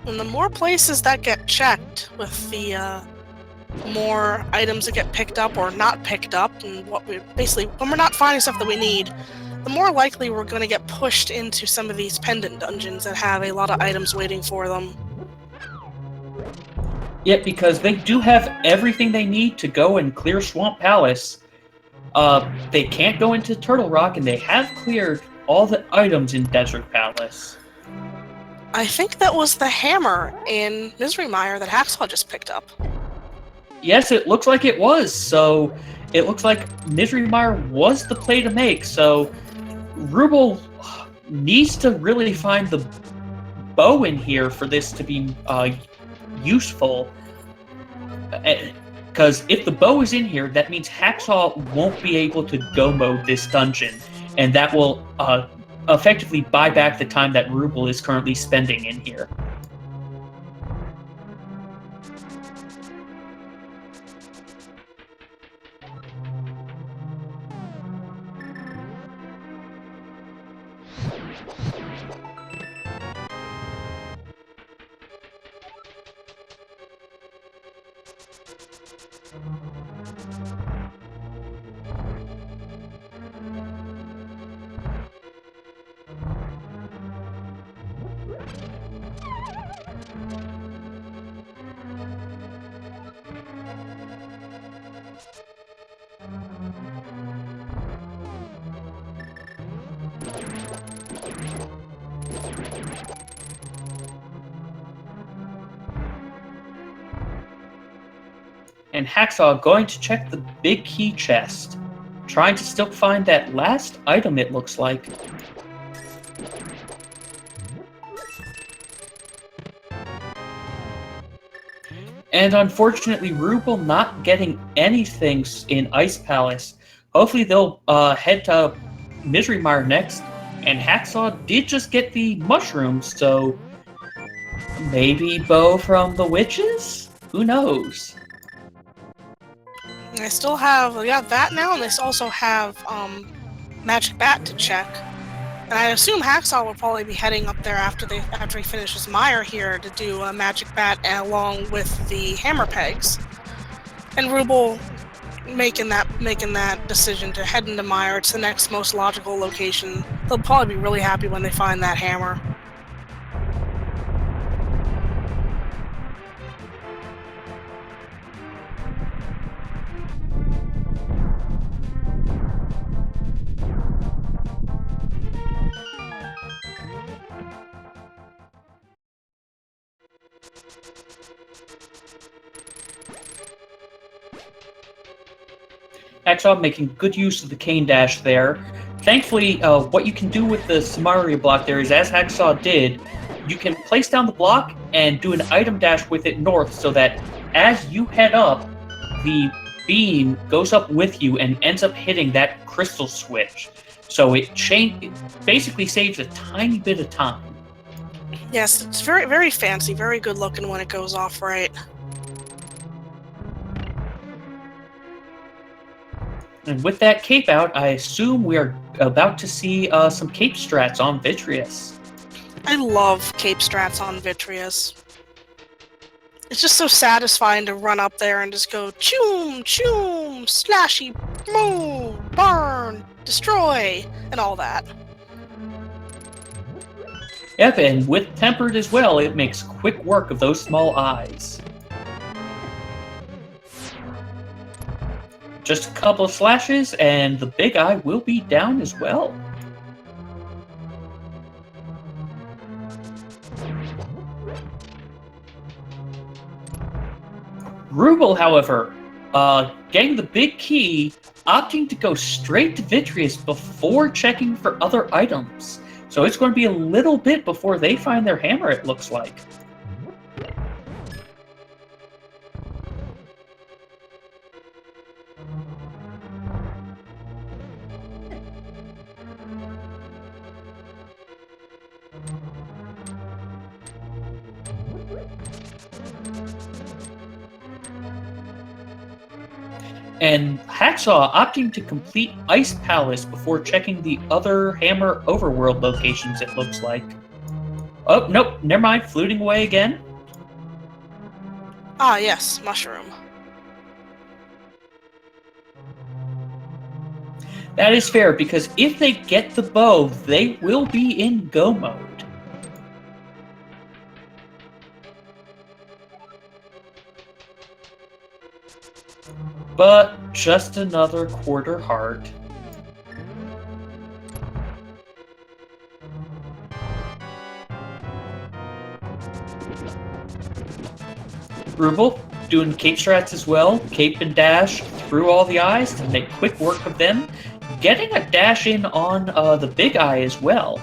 And the more places that get checked with the more items that get picked up or not picked up, and when we're not finding stuff that we need, the more likely we're going to get pushed into some of these pendant dungeons that have a lot of items waiting for them. Yeah, because they do have everything they need to go and clear Swamp Palace. They can't go into Turtle Rock, and they have cleared all the items in Desert Palace. I think that was the hammer in Misery Mire that Hacksaww just picked up. Yes, it looks like it was. So it looks like Misery Mire was the play to make. So Ruble needs to really find the bow in here for this to be useful. Because if the bow is in here, that means Hacksaww won't be able to go mode this dungeon. And that will effectively buy back the time that Ruble is currently spending in here. And Hacksaww going to check the big key chest, trying to still find that last item, it looks like. And unfortunately, Ruble not getting anything in Ice Palace. Hopefully they'll head to Misery Mire next. And Hacksaww did just get the mushrooms, so maybe bow from the witches? Who knows? They still have that now, and they also have Magic Bat to check. And I assume Hacksaww will probably be heading up there after he finishes Mire here to do a Magic Bat along with the hammer pegs. And Ruble making that decision to head into Mire. It's the next most logical location. They'll probably be really happy when they find that hammer. Hacksaww making good use of the cane dash there. Thankfully, what you can do with the Samaria block there is, as Hacksaww did, you can place down the block and do an item dash with it north so that as you head up, the beam goes up with you and ends up hitting that crystal switch. So it basically saves a tiny bit of time. Yes, it's very, very fancy, very good looking when it goes off right. And with that cape out, I assume we are about to see some cape strats on Vitreous. I love cape strats on Vitreous. It's just so satisfying to run up there and just go choom, choom, slashy, move, burn, destroy, and all that. Yep, and with Tempered as well, it makes quick work of those small eyes. Just a couple of slashes, and the big eye will be down as well. Ruble, however, getting the big key, opting to go straight to Vitreous before checking for other items. So it's going to be a little bit before they find their hammer, it looks like. And Hacksaw opting to complete Ice Palace before checking the other Hammer Overworld locations, it looks like. Oh, nope, never mind, fluting away again. Ah, yes, mushroom. That is fair, because if they get the bow, they will be in go mode. But just another quarter heart. Ruble doing cape strats as well. Cape and dash through all the eyes to make quick work of them. Getting a dash in on the big eye as well.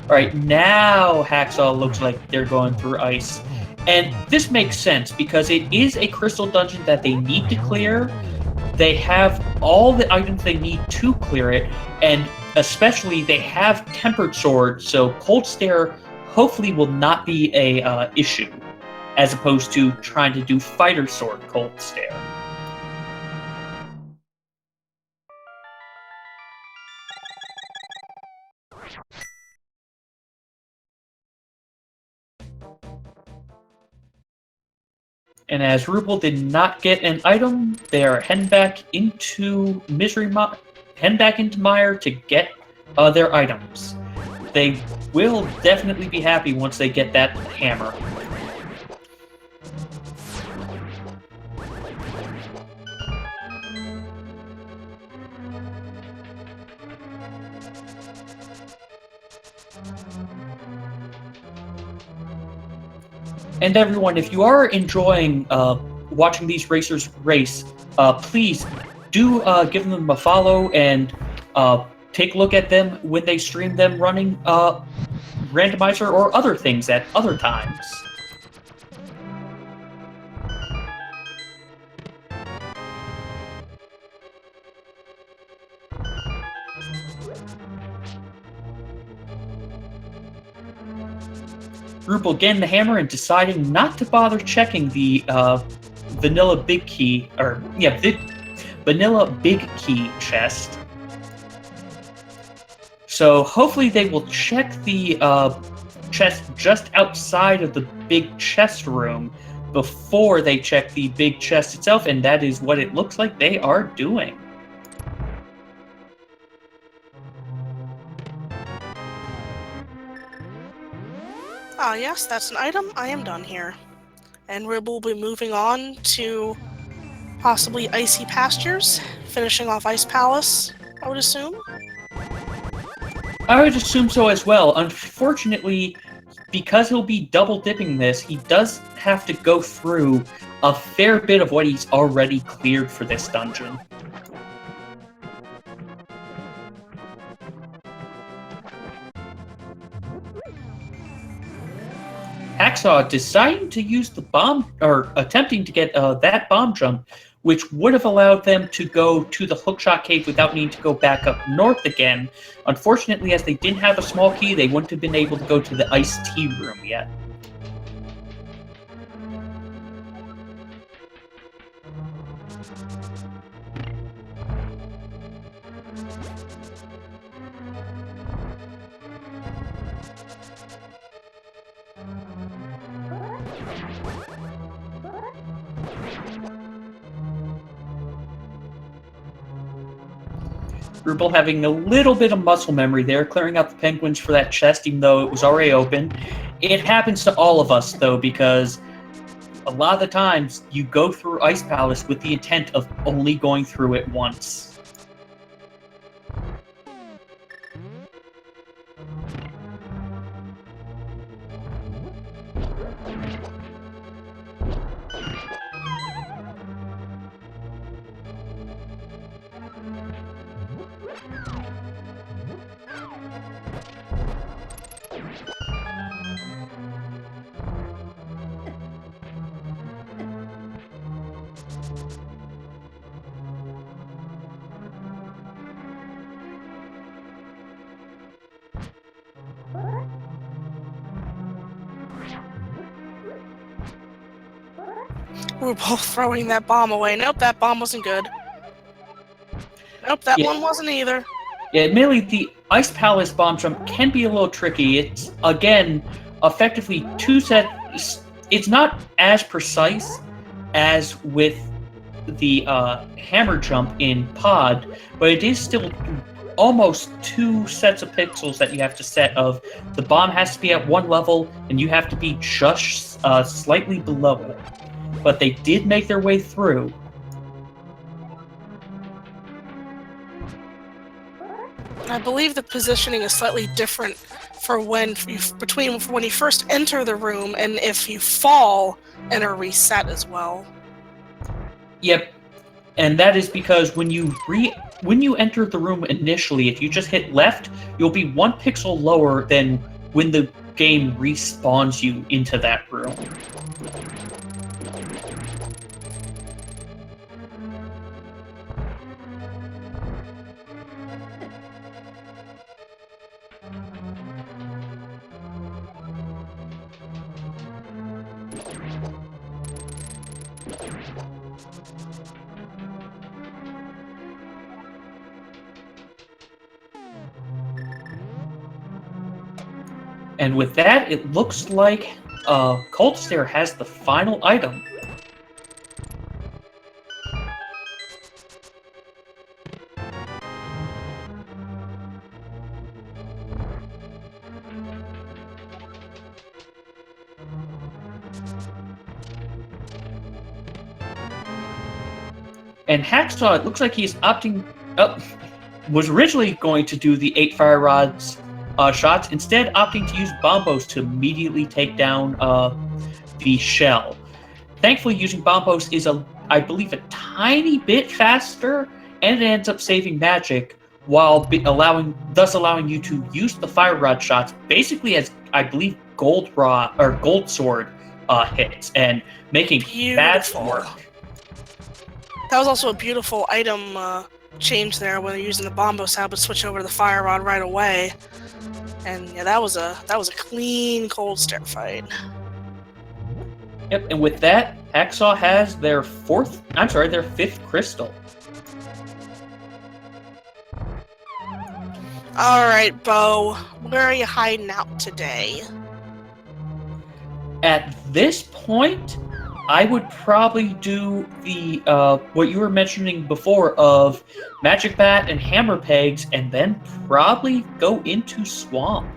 Alright, now Hacksaw looks like they're going through ice. And this makes sense because it is a crystal dungeon that they need to clear. They have all the items they need to clear it, and especially they have Tempered Sword, so Cold Stare hopefully will not be a issue, as opposed to trying to do Fighter Sword Cold Stare. And as Ruble did not get an item, they are heading back into Mire to get their items. They will definitely be happy once they get that hammer. And everyone, if you are enjoying watching these racers race, please do give them a follow and take a look at them when they stream them running Randomizer or other things at other times. Ruble getting the hammer and deciding not to bother checking the vanilla big key, vanilla big key chest. So hopefully they will check the chest just outside of the big chest room before they check the big chest itself, and that is what it looks like they are doing. Ah, yes, that's an item. I am done here. And we will be moving on to possibly Icy Pastures, finishing off Ice Palace, I would assume. I would assume so as well. Unfortunately, because he'll be double dipping this, he does have to go through a fair bit of what he's already cleared for this dungeon. Hacksaw deciding to use the bomb, or attempting to get that bomb jump, which would have allowed them to go to the Hookshot Cave without needing to go back up north again. Unfortunately, as they didn't have a small key, they wouldn't have been able to go to the Iced Tea Room yet. Ruble having a little bit of muscle memory there, clearing out the penguins for that chest, even though it was already open. It happens to all of us, though, because a lot of the times you go through Ice Palace with the intent of only going through it once. Ruble throwing that bomb away. Nope, that bomb wasn't good. Nope, that one wasn't either. Yeah, admittedly, the Ice Palace bomb jump can be a little tricky. It's, again, effectively two sets. It's not as precise as with the hammer jump in Pod, but it is still almost two sets of pixels that you have to set of the bomb has to be at one level and you have to be just slightly below it. But they did make their way through. I believe the positioning is slightly different for when you first enter the room and if you fall and are reset as well. Yep, and that is because when you enter the room initially, if you just hit left, you'll be one pixel lower than when the game respawns you into that room. And with that, it looks like Cold Stare has the final item. And Hacksaww, it looks like he's opting up. Was originally going to do the 8 Fire Rods shots, instead opting to use Bombos to immediately take down the shell. Thankfully, using Bombos is, I believe, a tiny bit faster, and it ends up saving magic, while thus allowing you to use the Fire Rod shots basically as, I believe, Gold Sword hits, and making bad work. That was also a beautiful item change there when they're using the Bombos how to switch over to the Fire Rod right away. And yeah, that was a clean Cold Stare fight. Yep, and with that, Hacksaww has their fifth crystal. Alright, Bo, where are you hiding out today? At this point, I would probably do the what you were mentioning before of Magic Bat and Hammer Pegs, and then probably go into Swamp.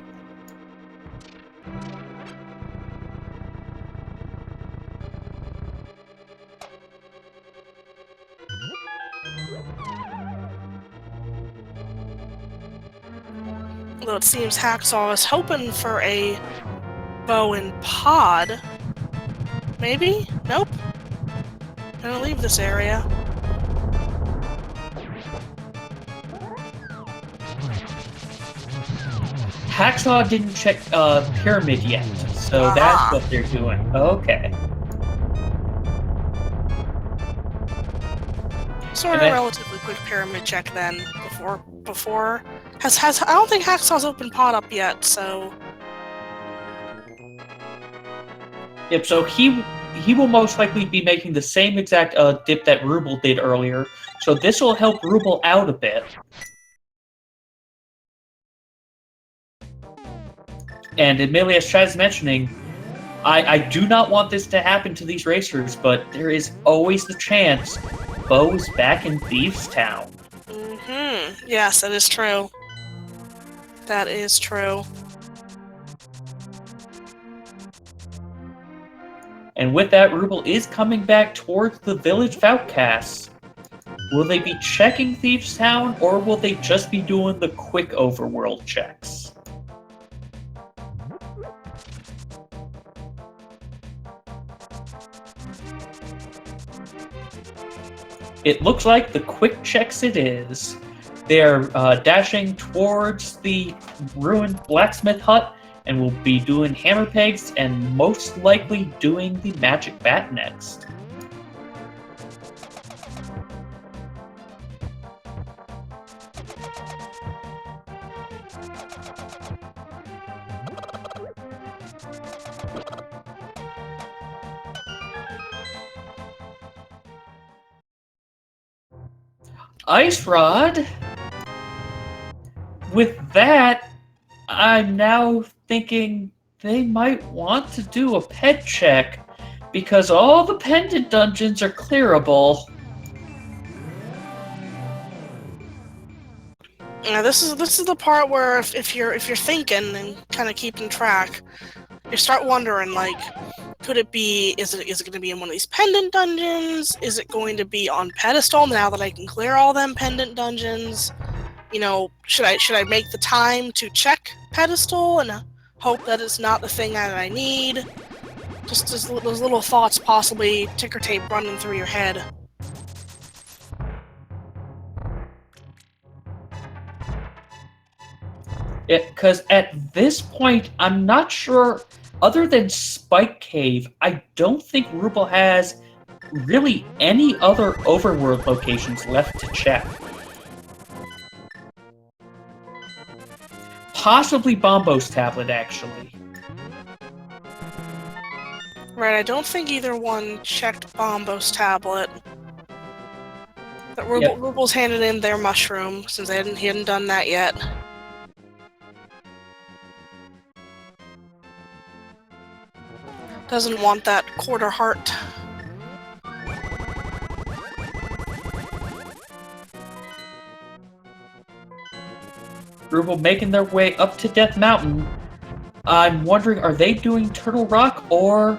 Although it seems Hacksaww is hoping for a bow and pod. Maybe? Nope. Gonna leave this area. Hacksaww didn't check Pyramid yet, so that's what they're doing. Okay. Sort of a relatively quick pyramid check then. Before I don't think Hacksaw's opened pod up yet, so. Yep. So he will most likely be making the same exact dip that Ruble did earlier. So this will help Ruble out a bit. And admittedly, as Chad's mentioning, I do not want this to happen to these racers, but there is always the chance Bo is back in Thieves Town. Mm-hmm. Yes, that is true. That is true. And with that, Ruble is coming back towards the village of Outcasts. Will they be checking Thieves Town, or will they just be doing the quick overworld checks? It looks like the quick checks it is. They're dashing towards the ruined blacksmith hut and will be doing hammer pegs and most likely doing the magic bat next. Ice Rod. With that, I'm now thinking they might want to do a pet check because all the pendant dungeons are clearable. Yeah, this is the part where if you're thinking and kind of keeping track, you start wondering, like, could it be? Is it going to be in one of these pendant dungeons? Is it going to be on pedestal now that I can clear all them pendant dungeons? You know, should I make the time to check pedestal and hope that it's not the thing that I need? Just those little thoughts possibly ticker tape running through your head. Because at this point, I'm not sure, other than Spike Cave, I don't think Ruble has really any other overworld locations left to check. Possibly Bombo's tablet, actually. Right, I don't think either one checked Bombo's tablet. That Ruble's handed in their mushroom, since he hadn't done that yet. Doesn't want that quarter heart. Ruble making their way up to Death Mountain. I'm wondering, are they doing Turtle Rock, or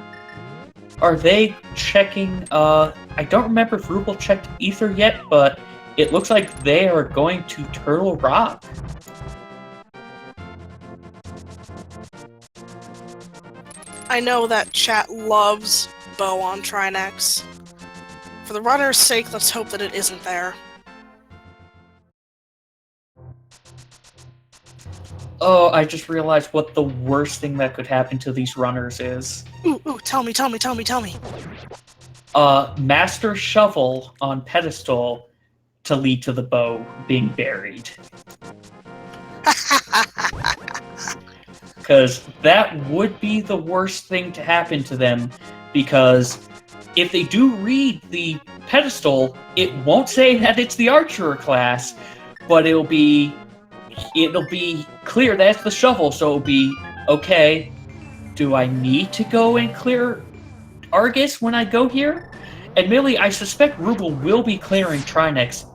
are they checking, I don't remember if Ruble checked Ether yet, but it looks like they are going to Turtle Rock. I know that chat loves Bow on Trinex. For the runner's sake, let's hope that it isn't there. Oh, I just realized what the worst thing that could happen to these runners is. Ooh, tell me. Master Shovel on pedestal to lead to the bow being buried. Because that would be the worst thing to happen to them, because if they do read the pedestal, it won't say that it's the archer class, but it'll be clear that's the shovel, so it'll be, okay, do I need to go and clear Argus when I go here? Admittedly, I suspect Ruble will be clearing Trinex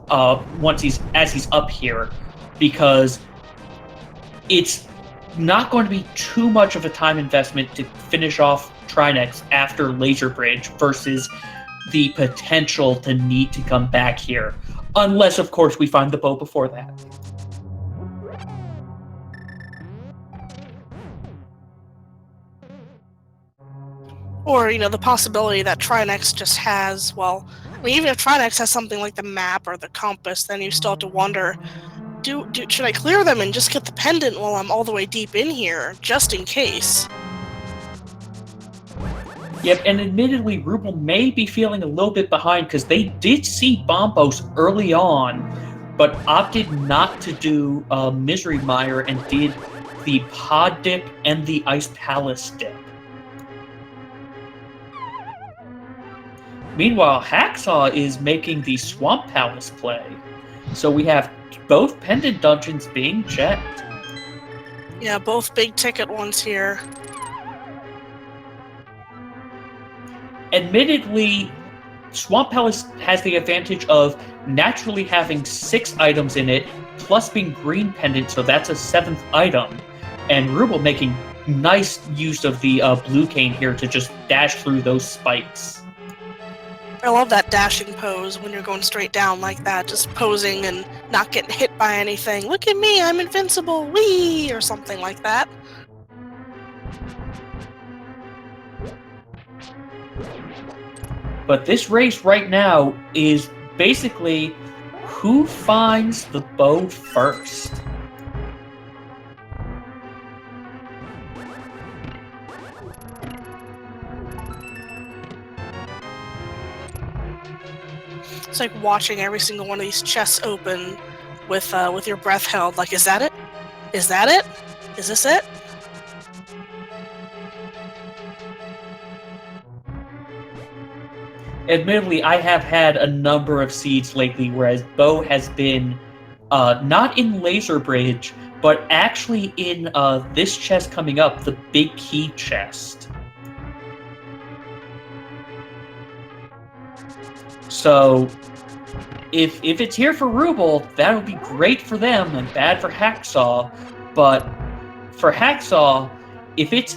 as he's up here, because it's not going to be too much of a time investment to finish off Trinex after Laser Bridge versus the potential to need to come back here. Unless, of course, we find the bow before that. Or, the possibility that Trinex just has, well, I mean, even if Trinex has something like the map or the compass, then you still have to wonder, should I clear them and just get the pendant while I'm all the way deep in here, just in case? Yep, and admittedly, Ruble may be feeling a little bit behind because they did see Bombos early on, but opted not to do Misery Mire and did the Pod Dip and the Ice Palace Dip. Meanwhile, Hacksaww is making the Swamp Palace play, so we have both pendant dungeons being checked. Yeah, both big ticket ones here. Admittedly, Swamp Palace has the advantage of naturally having 6 items in it, plus being green pendant, so that's a 7th item. And Ruble making nice use of the blue cane here to just dash through those spikes. I love that dashing pose when you're going straight down like that, just posing and not getting hit by anything. Look at me, I'm invincible, whee! Or something like that. But this race right now is basically who finds the bow first. It's like watching every single one of these chests open with your breath held. Like, is that it? Is that it? Is this it? Admittedly, I have had a number of seeds lately, whereas Bo has been not in Laser Bridge, but actually in this chest coming up, the Big Key chest. So, if it's here for Ruble, that would be great for them and bad for Hacksaww. But for Hacksaww, if it's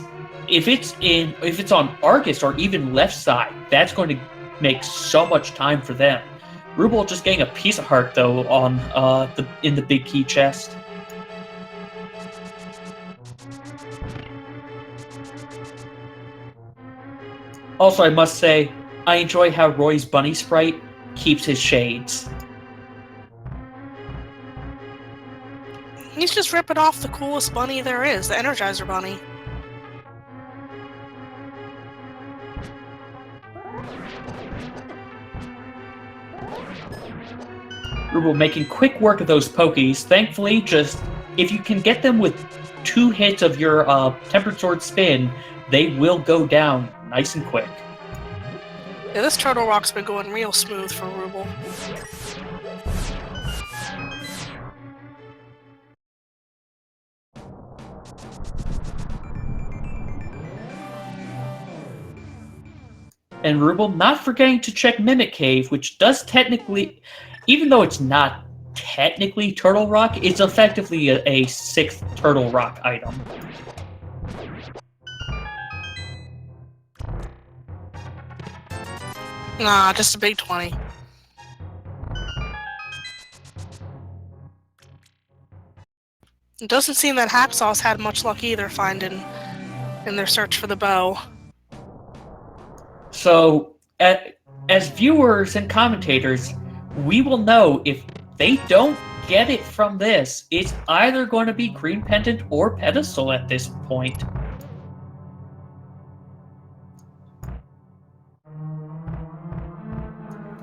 on Argus or even left side, that's going to make so much time for them. Ruble just getting a piece of heart though on in the Big Key chest. Also, I must say, I enjoy how Roy's bunny sprite keeps his shades. He's just ripping off the coolest bunny there is, the Energizer Bunny. Ruble making quick work of those pokies. Thankfully, just if you can get them with 2 hits of your Tempered Sword spin, they will go down nice and quick. Yeah, this Turtle Rock's been going real smooth for Ruble. And Ruble not forgetting to check Mimic Cave, which does technically, even though it's not technically Turtle Rock, it's effectively a 6th Turtle Rock item. Nah, just a big 20. It doesn't seem that Hacksaw's had much luck either finding in their search for the bow. So, as viewers and commentators, we will know if they don't get it from this, it's either going to be Green Pendant or Pedestal at this point.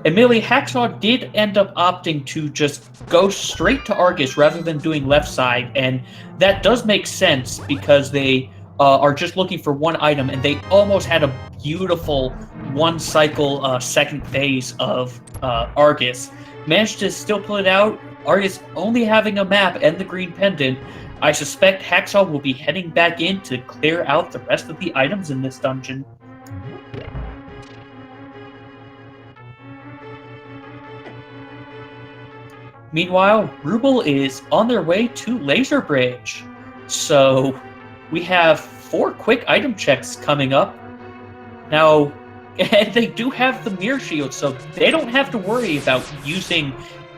Admittedly, Hacksaww did end up opting to just go straight to Argus rather than doing left side, and that does make sense because they are just looking for one item, and they almost had a beautiful one-cycle second phase of Argus. Managed to still pull it out, Argus only having a map and the green pendant. I suspect Hacksaww will be heading back in to clear out the rest of the items in this dungeon. Meanwhile, Ruble is on their way to Laser Bridge. So we have 4 quick item checks coming up. Now, and they do have the mirror shield, so they don't have to worry about using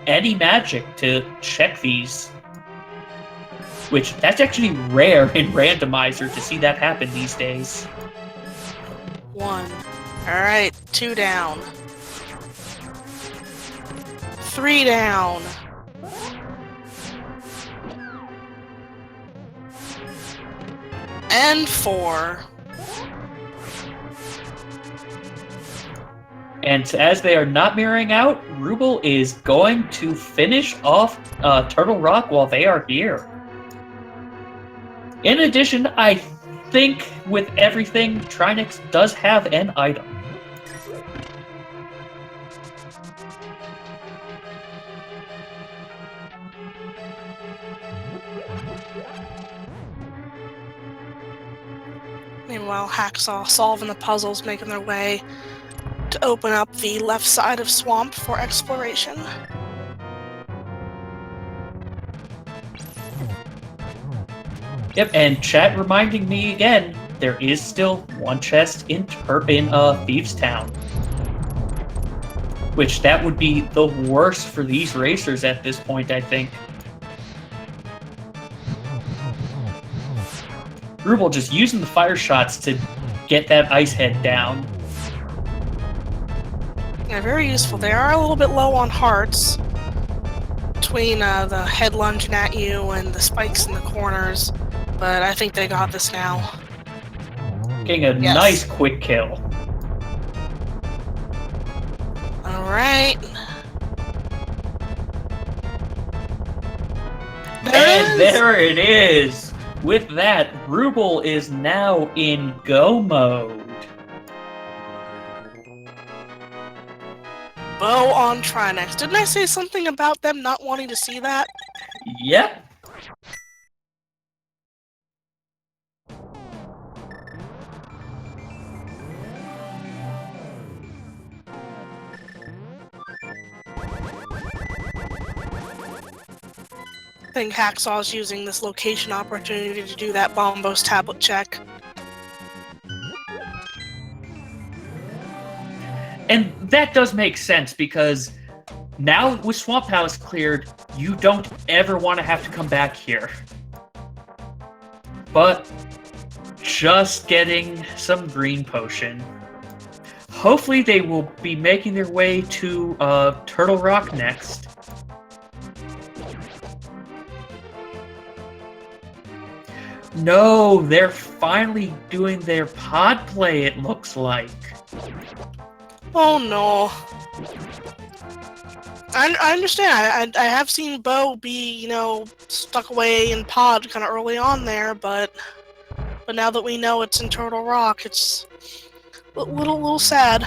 any magic to check these. Which, that's actually rare in Randomizer to see that happen these days. 1. Alright, 2 down. 3 down. And 4. And as they are not mirroring out, Ruble is going to finish off Turtle Rock while they are here. In addition, I think with everything, Trinix does have an item. Meanwhile, Hacksaww solving the puzzles, making their way to open up the left side of Swamp for exploration. Yep, and chat reminding me again, there is still 1 chest in Thieves Town. Which that would be the worst for these racers at this point, I think. Ruble just using the fire shots to get that ice head down. Yeah, very useful. They are a little bit low on hearts between the head lunging at you and the spikes in the corners, but I think they got this now. Getting a nice quick kill. Alright. And there it is! With that, Ruble is now in go mode. bow on Trinex. Didn't I say something about them not wanting to see that? Yep. I think Hacksaw's using this location opportunity to do that Bombos tablet check. And that does make sense, because now with Swamp Palace cleared, you don't ever want to have to come back here. But just getting some green potion. Hopefully they will be making their way to Turtle Rock next. No, they're finally doing their pod play, it looks like. Oh no. I understand. I have seen Bo be, you know, stuck away in pod kind of early on there, but now that we know it's in Turtle Rock, it's a little sad.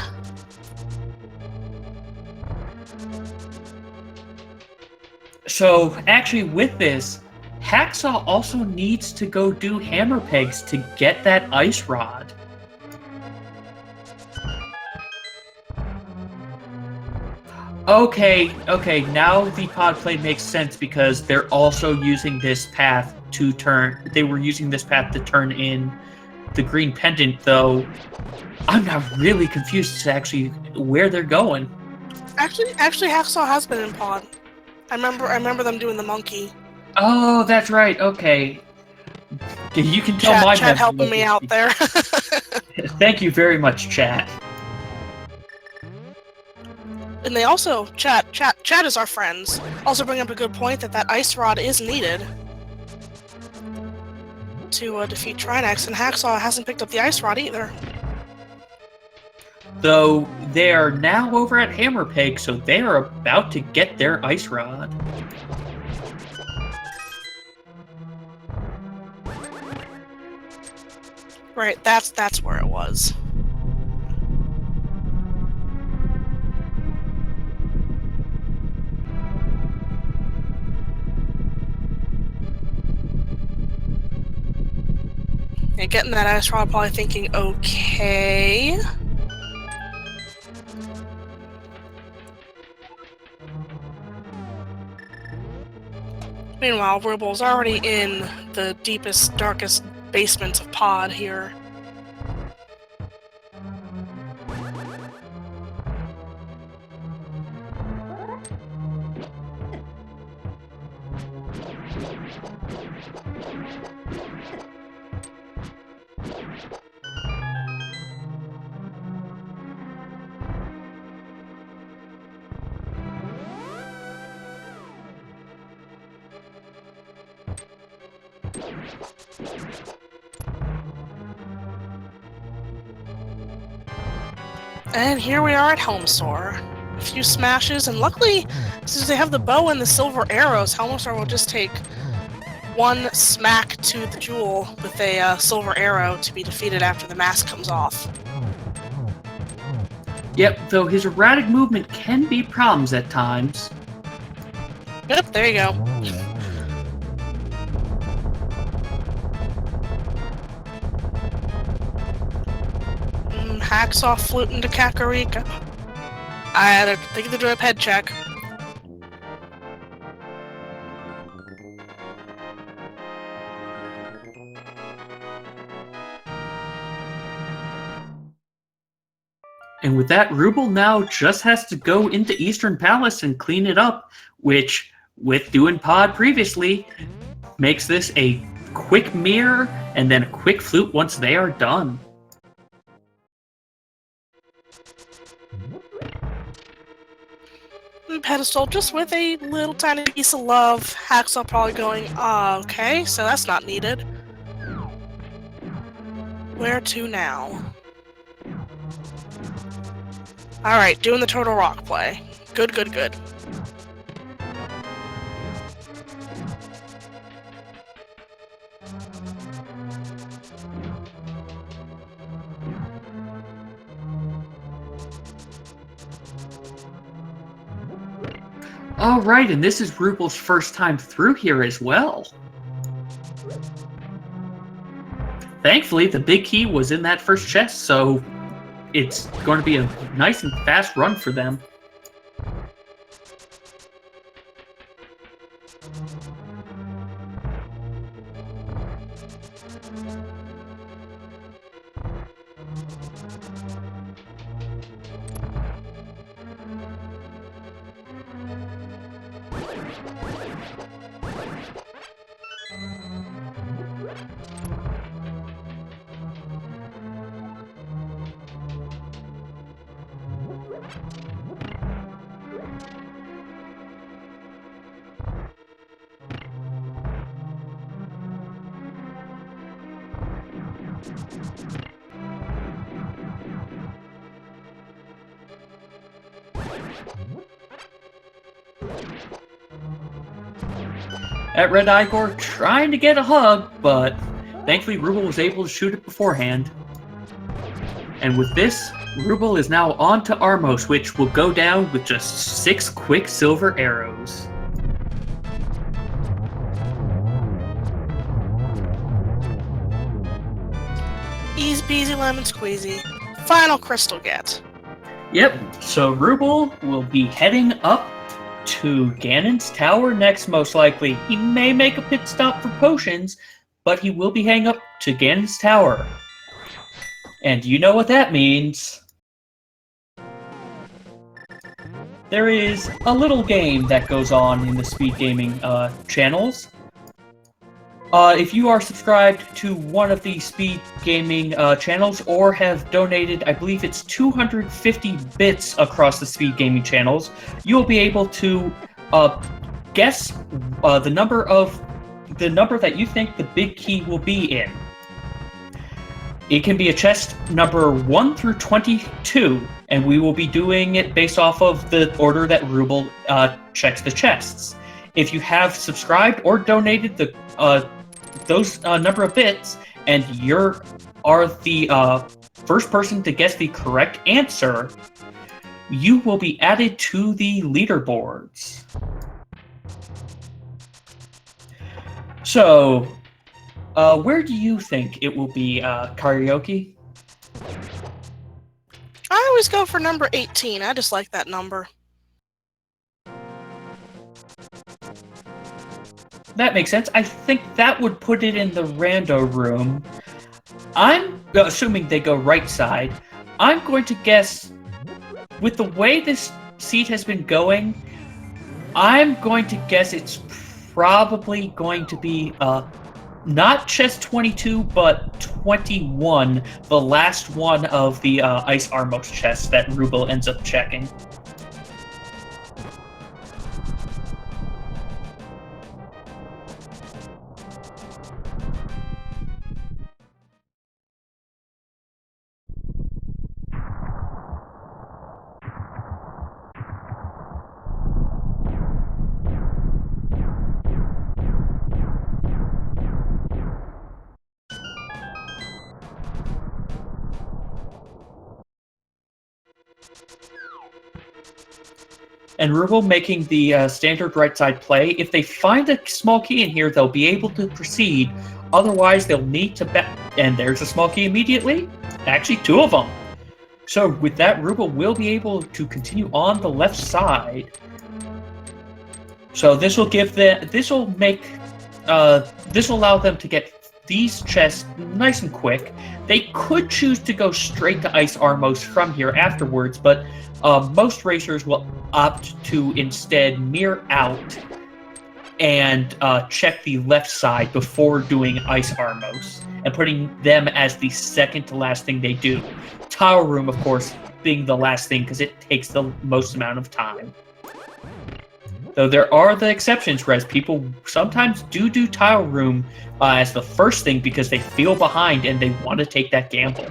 So, actually, with this, Hacksaw also needs to go do hammer pegs to get that ice rod. Okay, now the pod play makes sense, because they're also using this path to turn... They were using this path to turn in the green pendant, though I'm not really confused as to actually where they're going. Actually, Hacksaw has been in pod. I remember them doing the monkey. Oh, that's right, okay. You can tell my Chat helping me out there. Thank you very much, chat. And they also, chat is our friends, also bring up a good point that ice rod is needed to defeat Trinex, and Hacksaw hasn't picked up the ice rod either. Though they are now over at Hammer Peg, so they are about to get their ice rod. Right, that's where it was. Yeah, getting that ice rod, probably thinking, okay. Meanwhile, Ruble's already in the deepest, darkest basements of pod here. And here we are at Helmsor. A few smashes, and luckily, since they have the bow and the silver arrows, Helmsor will just take one smack to the jewel with a silver arrow to be defeated after the mask comes off. Yep, though his erratic movement can be problems at times. Yep, there you go. Hacksaw fluting to Kakarika. I had to think of the drip head check. And with that, Ruble now just has to go into Eastern Palace and clean it up, which, with doing pod previously, makes this a quick mirror and then a quick flute once they are done. Pedestal just with a little tiny piece of love. Hacksaw probably going, okay, so that's not needed. Where to now? Alright, doing the Turtle Rock play. Good. All right, and this is Ruble's first time through here as well. Thankfully, the big key was in that first chest, so it's going to be a nice and fast run for them. At Red Igor trying to get a hug, but thankfully Ruble was able to shoot it beforehand. And with this, Ruble is now on to Armos, which will go down with just 6 quick silver arrows. Easy peasy lemon squeezy. Final crystal get. Yep, so Ruble will be heading up to Ganon's tower next, most likely. He may make a pit stop for potions, but he will be heading up to Ganon's tower. And you know what that means. There is a little game that goes on in the speed gaming channels. If you are subscribed to one of the speed gaming channels or have donated, I believe it's 250 bits across the speed gaming channels, you will be able to guess the number that you think the big key will be in. It can be a chest number 1 through 22, and we will be doing it based off of the order that Ruble checks the chests. If you have subscribed or donated those number of bits, and you are the first person to guess the correct answer, you will be added to the leaderboards. So, where do you think it will be, Karaoke? I always go for number 18. I just like that number. That makes sense. I think that would put it in the rando room. I'm assuming they go right side. I'm going to guess, with the way this seat has been going, I'm going to guess it's probably going to be not chest 22, but 21, the last one of the Ice Armos chests that Ruble ends up checking. And Ruble making the standard right side play. If they find a small key in here, they'll be able to proceed. Otherwise, they'll need to bet. And there's a small key immediately. Actually, 2 of them. So with that, Ruble will be able to continue on the left side. So this will give this will allow them to get these chests nice and quick. They could choose to go straight to Ice Armos from here afterwards, but most racers will opt to instead mirror out and check the left side before doing Ice Armos, and putting them as the second to last thing they do. Tower Room, of course, being the last thing because it takes the most amount of time. Though there are the exceptions, whereas people sometimes do Tile Room as the first thing because they feel behind and they want to take that gamble.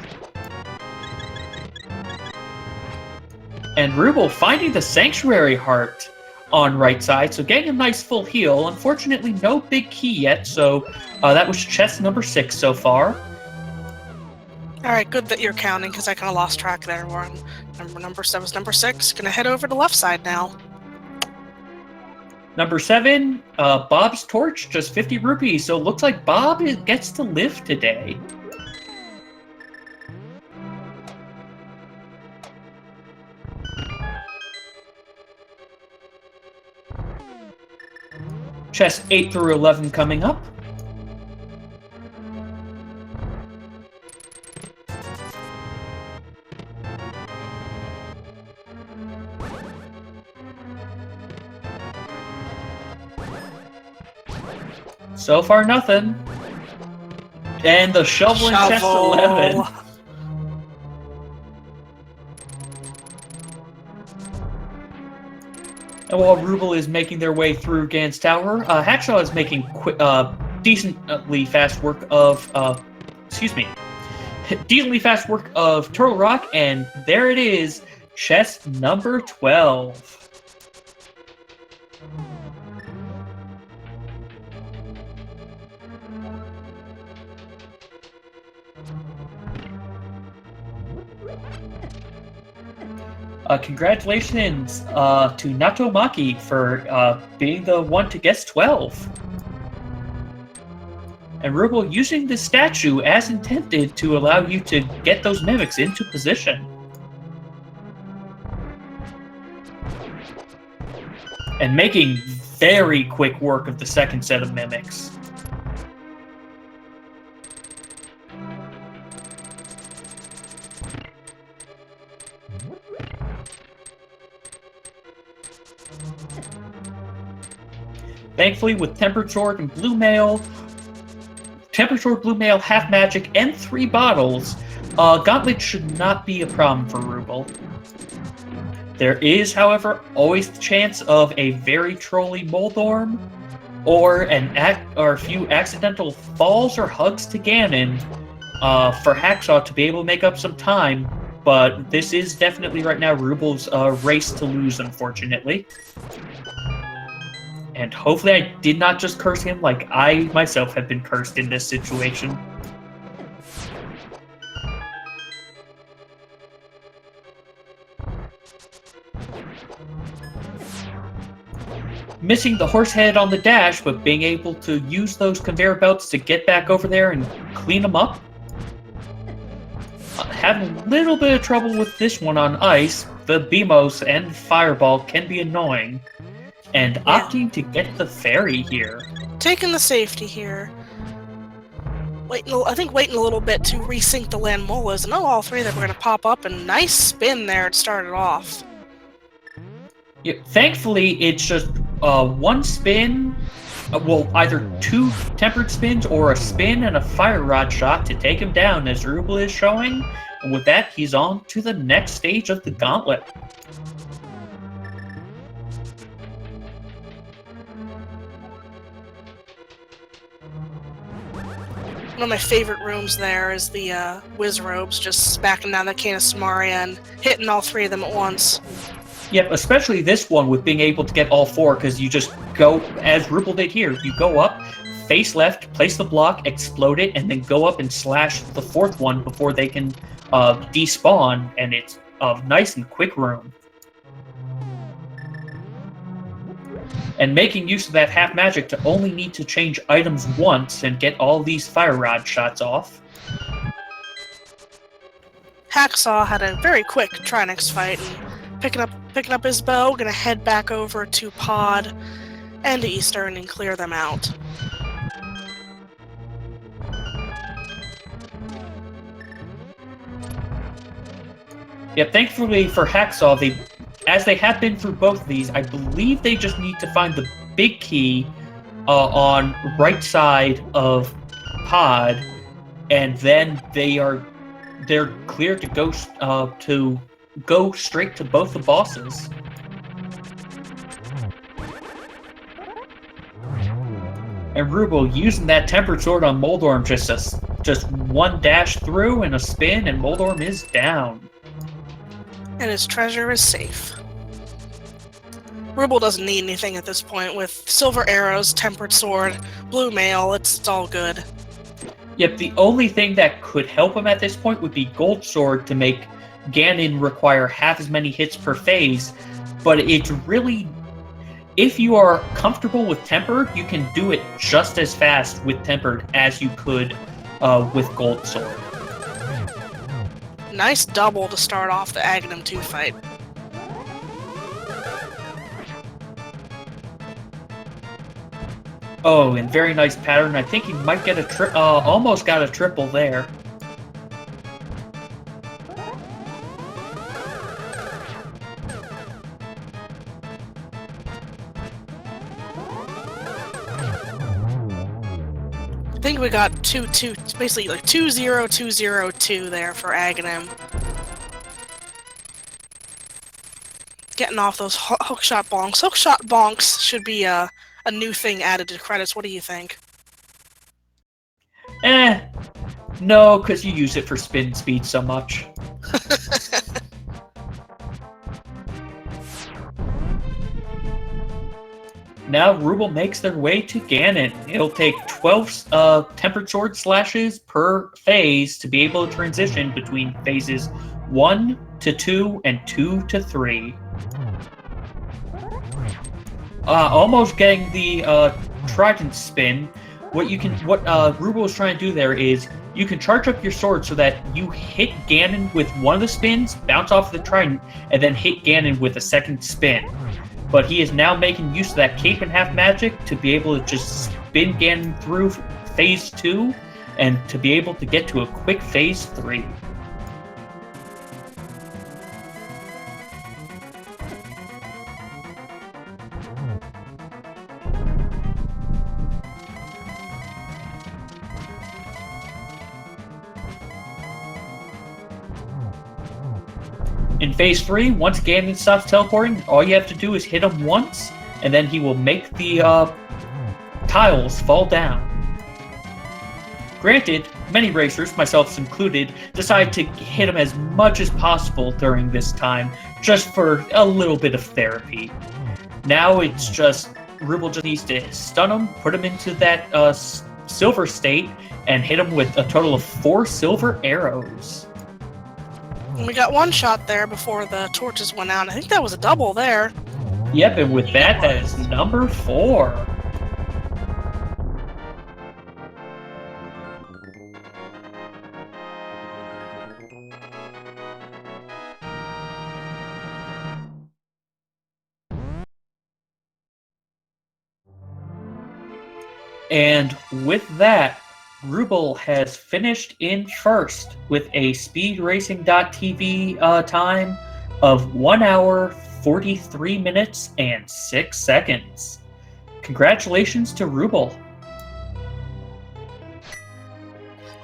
And Ruble finding the Sanctuary Heart on right side, so getting a nice full heal. Unfortunately, no big key yet, so that was chest number 6 so far. Alright, good that you're counting, because I kind of lost track there. We're on number 7 was number 6. Gonna head over to the left side now. Number 7, Bob's Torch, just 50 rupees. So it looks like Bob gets to live today. Chest 8 through 11 coming up. So far, nothing. And the shovel in chest 11. And while Ruble is making their way through Gan's Tower, Hacksaww is making decently fast work of, decently fast work of Turtle Rock, and there it is, chest number 12. Congratulations to Natomaki for being the one to guess 12. And Ruble using the statue as intended to allow you to get those mimics into position. And making very quick work of the second set of mimics. Thankfully, with Tempered Sword and Blue Mail, Half Magic, and 3 bottles, Gauntlet should not be a problem for Ruble. There is, however, always the chance of a very trolly Moldorm, or a few accidental falls or hugs to Ganon for Hacksaww to be able to make up some time, but this is definitely right now Ruble's race to lose, unfortunately. And hopefully I did not just curse him like I myself have been cursed in this situation. Missing the horse head on the dash, but being able to use those conveyor belts to get back over there and clean them up. Having a little bit of trouble with this one on ice. The Beamos and Fireball can be annoying. And opting to get the fairy here. Taking the safety here. I think waiting a little bit to resync the Landmolas, and all 3 of them are going to pop up, and nice spin there to start it off. Yeah, thankfully, it's just one spin, either 2 tempered spins or a spin and a fire rod shot to take him down, as Ruble is showing. And with that, he's on to the next stage of the gauntlet. One of my favorite rooms there is the Whiz Robes, just smacking down the Cane of Samaria and hitting all 3 of them at once. Yep, especially this one with being able to get all 4, because you just go, as Ruble did here, you go up, face left, place the block, explode it, and then go up and slash the 4th one before they can despawn, and it's a nice and quick room. And making use of that half magic to only need to change items once and get all these fire rod shots off. Hacksaww had a very quick Trinix fight, and picking up his bow, gonna head back over to Pod and Eastern and clear them out. Yeah, thankfully for Hacksaww, as they have been through both of these, I believe they just need to find the big key on right side of Pod, and then they're clear to go straight to both the bosses. And Ruble using that Tempered Sword on Moldorm, just one dash through and a spin, and Moldorm is down. And his treasure is safe. Ruble doesn't need anything at this point. With silver arrows, Tempered Sword, blue mail, it's all good. Yep, the only thing that could help him at this point would be Gold Sword to make Ganon require half as many hits per phase, but it's really... if you are comfortable with tempered, you can do it just as fast with tempered as you could with gold sword. Nice double to start off the Aghanim 2 fight. Oh, and very nice pattern. I think he might get a almost got a triple there. I think we got 2-2, basically like 2-0-2-0-2 there for Aghanim. Getting off those hookshot bonks. Hookshot bonks should be a new thing added to credits. What do you think? No, because you use it for spin speed so much. Now Ruble makes their way to Ganon. It'll take 12 tempered sword slashes per phase to be able to transition between phases 1 to 2 and 2 to 3. Almost getting the trident spin. What Ruble is trying to do there is you can charge up your sword so that you hit Ganon with one of the spins, bounce off the trident, and then hit Ganon with a second spin. But he is now making use of that cape and half magic to be able to just spin Ganon through phase 2 and to be able to get to a quick phase 3. In phase 3, once Ganon stops teleporting, all you have to do is hit him once, and then he will make the tiles fall down. Granted, many racers, myself included, decide to hit him as much as possible during this time, just for a little bit of therapy. Now it's just, Ruble just needs to stun him, put him into that silver state, and hit him with a total of 4 silver arrows. We got one shot there before the torches went out. I think that was a double there. Yep, and with that is number 4. And with that, Ruble has finished in first with a speedracing.tv time of 1 hour, 43 minutes, and 6 seconds. Congratulations to Ruble.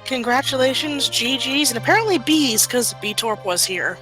Congratulations, GG's, and apparently B's, because B-Torp was here.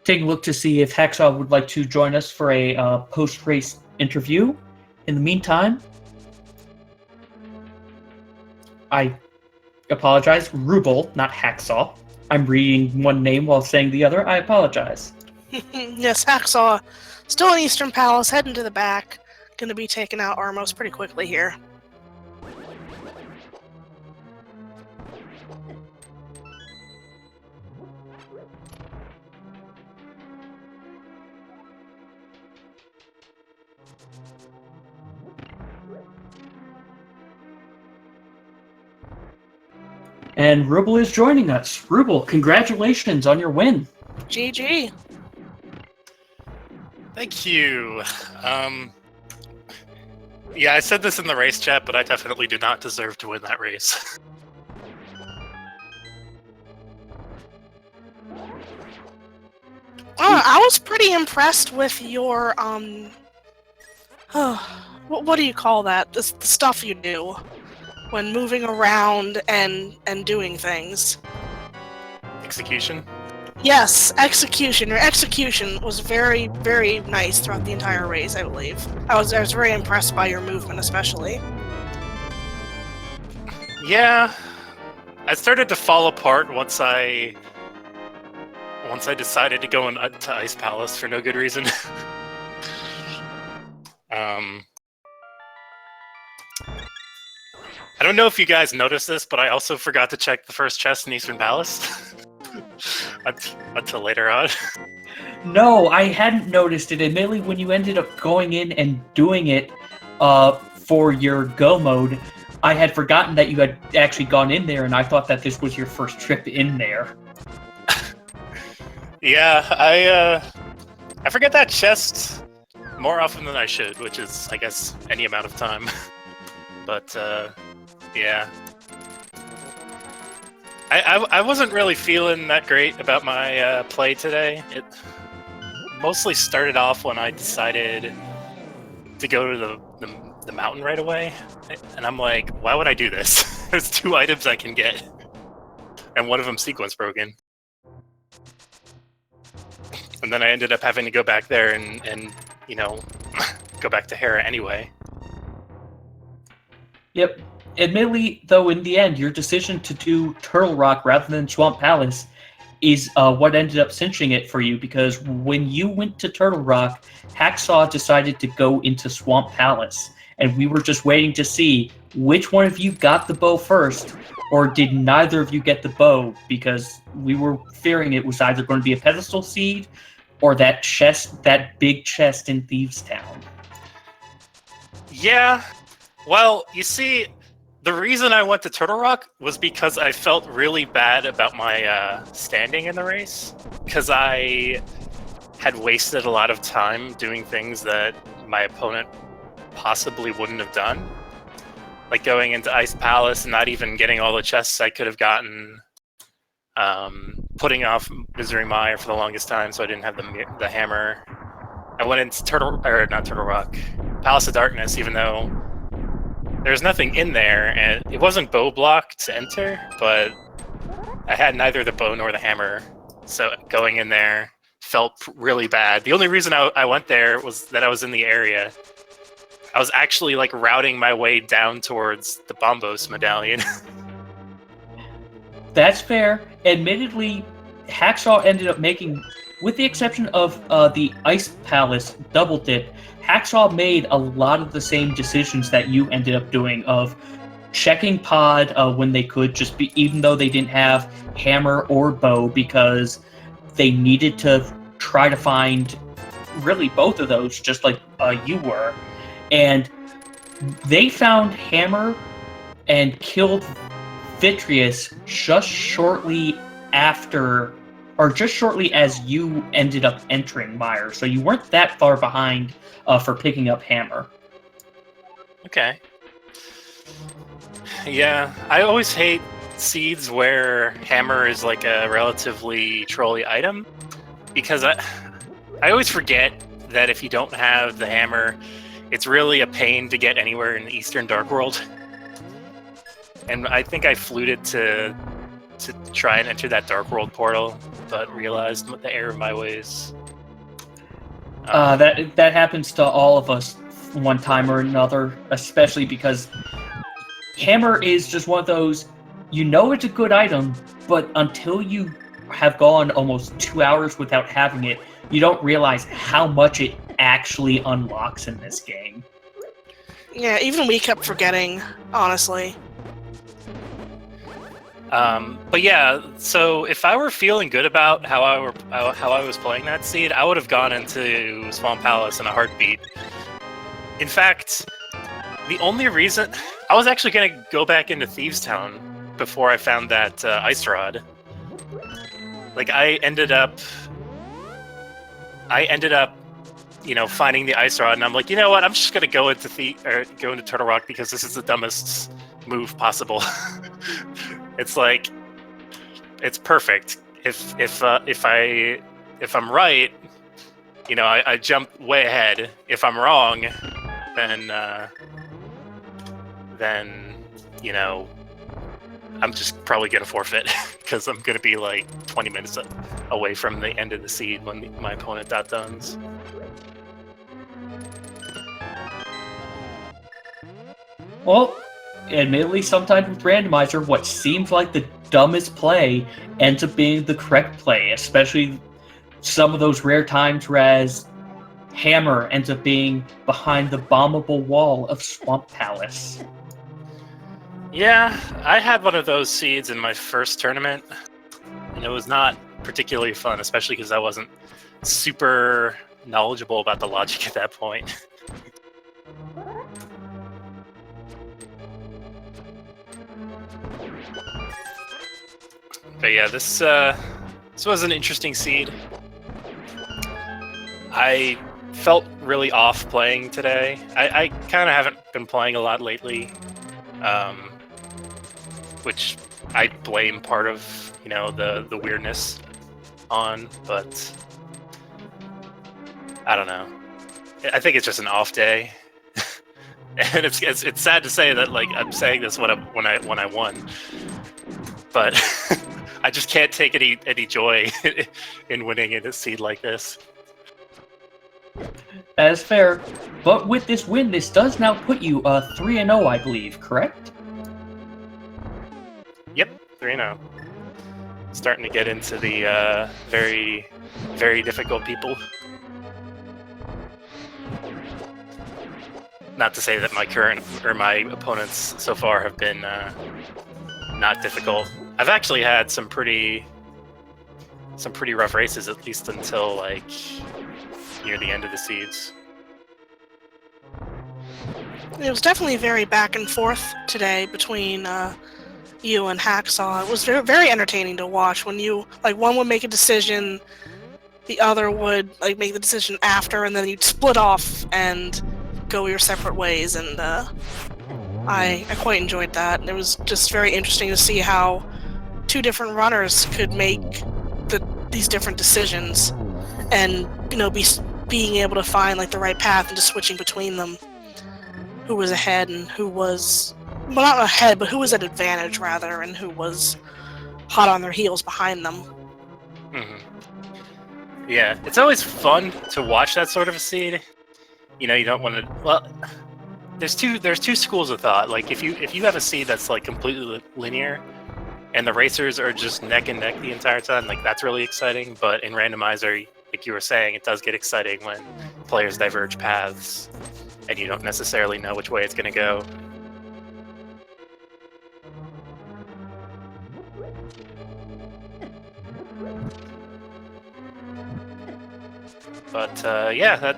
Taking a look to see if Hacksaww would like to join us for a post-race interview. In the meantime, I apologize, Ruble, not Hacksaww. I'm reading one name while saying the other. I apologize. Yes, Hacksaww, still in Eastern Palace, heading to the back. Gonna be taking out Armos pretty quickly here. And Ruble is joining us. Ruble, congratulations on your win. GG. Thank you. Yeah, I said this in the race chat, but I definitely do not deserve to win that race. I was pretty impressed with your, what do you call that? The stuff you do. when moving around and doing things. Execution? Yes, execution. Your execution was very, very nice throughout the entire race, I believe. I was very impressed by your movement, especially. Yeah, I started to fall apart once I decided to go to Ice Palace for no good reason. I don't know if you guys noticed this, but I also forgot to check the first chest in Eastern Palace until later on. No, I hadn't noticed it. Admittedly, when you ended up going in and doing it for your go mode, I had forgotten that you had actually gone in there, and I thought that this was your first trip in there. Yeah, I forget that chest more often than I should, which is, I guess, any amount of time. But, yeah. I wasn't really feeling that great about my play today. It mostly started off when I decided to go to the mountain right away. And I'm like, why would I do this? There's 2 items I can get. And one of them sequence broken. And then I ended up having to go back there and you know, go back to Hera anyway. Yep. Admittedly, though, in the end, your decision to do Turtle Rock rather than Swamp Palace is what ended up cinching it for you, because when you went to Turtle Rock, Hacksaww decided to go into Swamp Palace, and we were just waiting to see which one of you got the bow first, or did neither of you get the bow, because we were fearing it was either going to be a pedestal seed or that big chest in Thieves Town. Yeah. Well, you see, the reason I went to Turtle Rock was because I felt really bad about my standing in the race, because I had wasted a lot of time doing things that my opponent possibly wouldn't have done. Like going into Ice Palace and not even getting all the chests I could have gotten. Putting off Misery Mire for the longest time so I didn't have the hammer. I went into not Turtle Rock, Palace of Darkness, even though there's nothing in there, and it wasn't bow blocked to enter, but I had neither the bow nor the hammer, so going in there felt really bad. The only reason I went there was that I was in the area. I was actually like routing my way down towards the Bombos medallion. That's fair. Admittedly, Hacksaww ended up making, with the exception of the Ice Palace double dip, Hacksaww made a lot of the same decisions that you ended up doing, of checking pod when they could, even though they didn't have hammer or bow, because they needed to try to find really both of those, just like you were. And they found hammer and killed Vitreous just shortly after, or just shortly as you ended up entering Mire, so you weren't that far behind for picking up hammer. Okay. Yeah, I always hate seeds where hammer is like a relatively trolly item, because I always forget that if you don't have the hammer, it's really a pain to get anywhere in the Eastern Dark World. And I think I fluted to try and enter that Dark World portal, but realized the error of my ways. That happens to all of us one time or another, especially because hammer is just one of those, you know it's a good item, but until you have gone almost 2 hours without having it, you don't realize how much it actually unlocks in this game. Yeah, even we kept forgetting, honestly. But yeah, so if I were feeling good about how I was playing that seed, I would have gone into Swamp Palace in a heartbeat. In fact, the only reason I was actually gonna go back into Thieves Town before I found that ice rod. Like I ended up, you know, finding the ice rod, and I'm like, you know what? I'm just gonna go into Turtle Rock because this is the dumbest move possible. It's like, it's perfect. If I'm right, you know, I jump way ahead. If I'm wrong, then you know, I'm just probably going to forfeit because I'm going to be like 20 minutes away from the end of the seed when my opponent outdones. Well, admittedly, sometimes with Randomizer, what seems like the dumbest play ends up being the correct play, especially some of those rare times whereas Hammer ends up being behind the bombable wall of Swamp Palace. Yeah, I had one of those seeds in my first tournament, and it was not particularly fun, especially because I wasn't super knowledgeable about the logic at that point. But yeah, this was an interesting seed. I felt really off playing today. I kind of haven't been playing a lot lately, which I blame part of, you know, the weirdness on, but I don't know. I think it's just an off day. And it's sad to say that, like, I'm saying this when I won, but I just can't take any joy in winning in a seed like this. That is fair, but with this win, this does now put you 3-0, I believe, correct? Yep, 3-0. Starting to get into the very, very difficult people. Not to say that my opponents so far have been not difficult. I've actually had some pretty rough races, at least until like near the end of the seeds. It was definitely very back and forth today between you and Hacksaww. It was very, very entertaining to watch when you, like, one would make a decision, the other would, like, make the decision after, and then you'd split off and go your separate ways, and I quite enjoyed that. It was just very interesting to see how two different runners could make these different decisions, and, you know, being able to find, like, the right path and just switching between them. Who was ahead and who was, well, not ahead, but who was at advantage, rather, and who was hot on their heels behind them. Mm-hmm. Yeah, it's always fun to watch that sort of a seed. You know, you don't want to. Well, there's two schools of thought. Like, if you have a seed that's like completely linear, and the racers are just neck and neck the entire time, like, that's really exciting. But in Randomizer, like you were saying, it does get exciting when players diverge paths, and you don't necessarily know which way it's going to go. But yeah,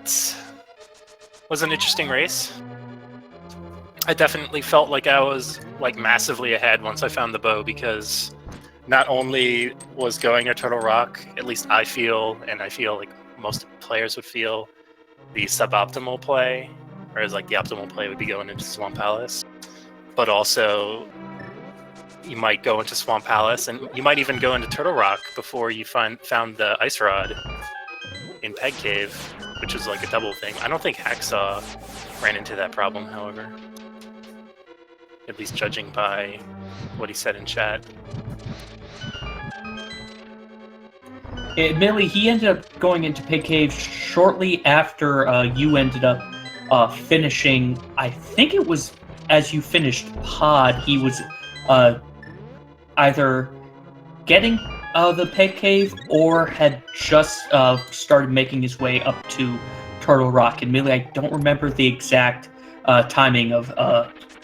was an interesting race. I definitely felt like I was like massively ahead once I found the bow, because not only was going to Turtle Rock, at least I feel, and I feel like most players would feel, the suboptimal play, whereas like the optimal play would be going into Swamp Palace. But also, you might go into Swamp Palace, and you might even go into Turtle Rock before you found the Ice Rod in Peg Cave, which is like a double thing. I don't think Hacksaww ran into that problem, however. At least judging by what he said in chat. Admittedly, he ended up going into Pig Cave shortly after you ended up finishing. I think it was as you finished Pod, he was either getting the Pig Cave or had just started making his way up to Turtle Rock. Admittedly, I don't remember the exact timing of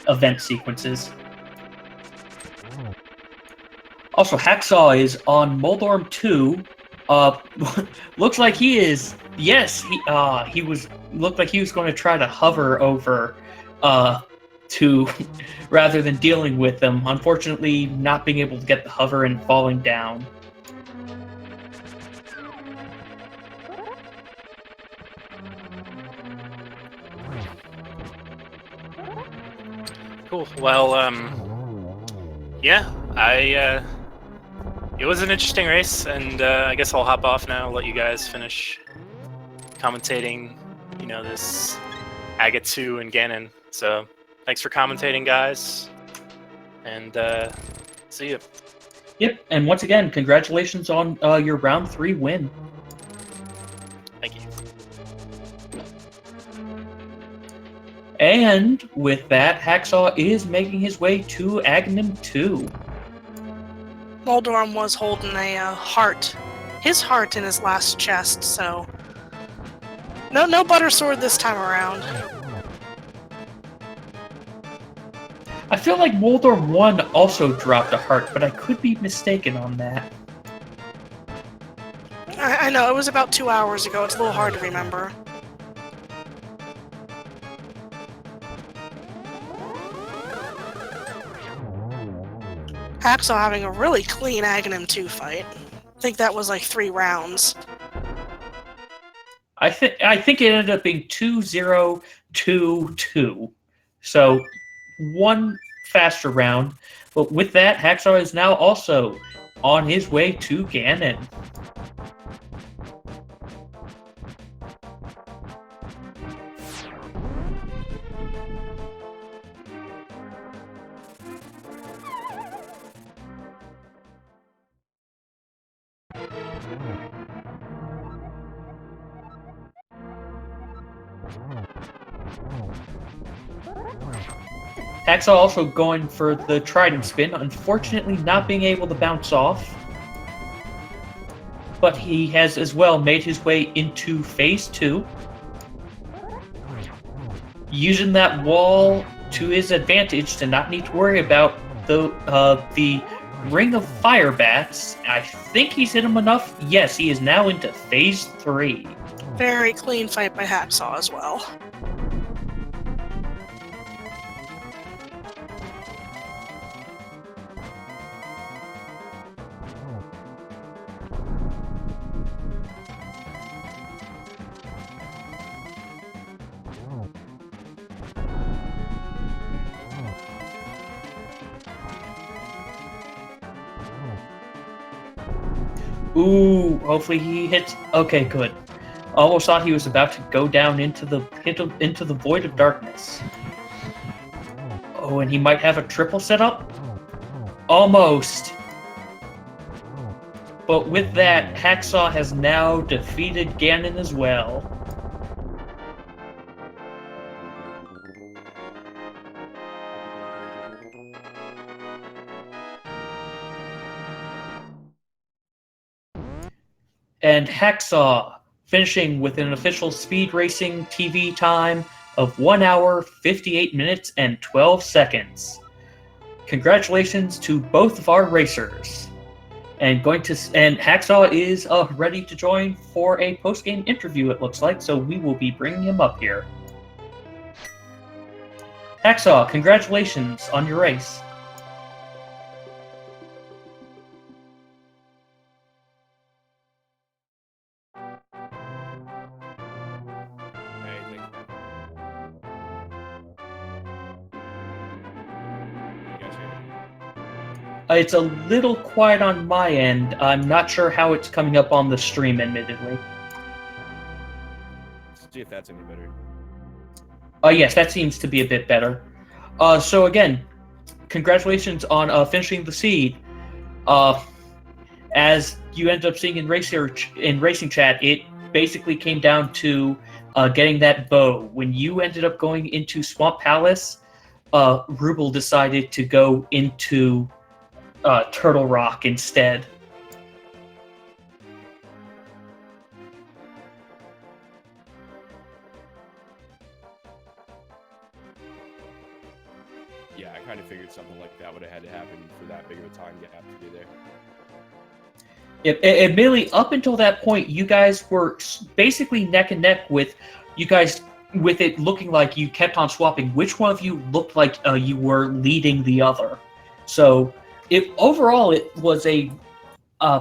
event sequences. Also, Hacksaww is on Moldorm 2. Looks like he is. Yes, he was. Looked like he was going to try to hover over to rather than dealing with them. Unfortunately, not being able to get the hover and falling down. Cool. Well, yeah, it was an interesting race, and I guess I'll hop off now, let you guys finish commentating, you know, this Agatsu and Ganon. So, thanks for commentating, guys. and see you. Yep, and once again, congratulations on your round 3 win. Thank you. And with that, Hacksaww is making his way to Aghanim 2. Moldorm was holding a his heart in his last chest, so no butter sword this time around. I feel like Moldorm 1 also dropped a heart, but I could be mistaken on that. I know, it was about 2 hours ago. It's a little hard to remember. Hacksaww having a really clean Aghanim 2 fight. I think that was like 3 rounds. I think it ended up being 2-0-2-2. So, one faster round. But with that, Hacksaww is now also on his way to Ganon. Hacksaww also going for the Trident Spin, unfortunately not being able to bounce off. But he has as well made his way into Phase 2. Using that wall to his advantage to not need to worry about the Ring of Fire Bats. I think he's hit him enough. Yes, he is now into Phase 3. Very clean fight by Hacksaww as well. Ooh, hopefully he hits. Okay, good. Almost thought he was about to go down into the void of darkness. Oh, and he might have a triple setup? Almost. But with that, Hacksaww has now defeated Ganon as well. And Hacksaww finishing with an official speed racing TV time of 1 hour, 58 minutes, and 12 seconds. Congratulations to both of our racers. And Hacksaww is ready to join for a post-game interview, it looks like, so we will be bringing him up here. Hacksaww, congratulations on your race. It's a little quiet on my end. I'm not sure how it's coming up on the stream, admittedly. Let's see if that's any better. Yes, that seems to be a bit better. So again, congratulations on finishing the seed. As you ended up seeing in racing chat, it basically came down to getting that bow. When you ended up going into Swamp Palace, Ruble decided to go into Turtle Rock instead. Yeah, I kind of figured something like that would have had to happen for that big of a time gap to be there. Admittedly, up until that point, you guys were basically neck and neck with you guys, with it looking like you kept on swapping. Which one of you looked like you were leading the other? So, overall, it was a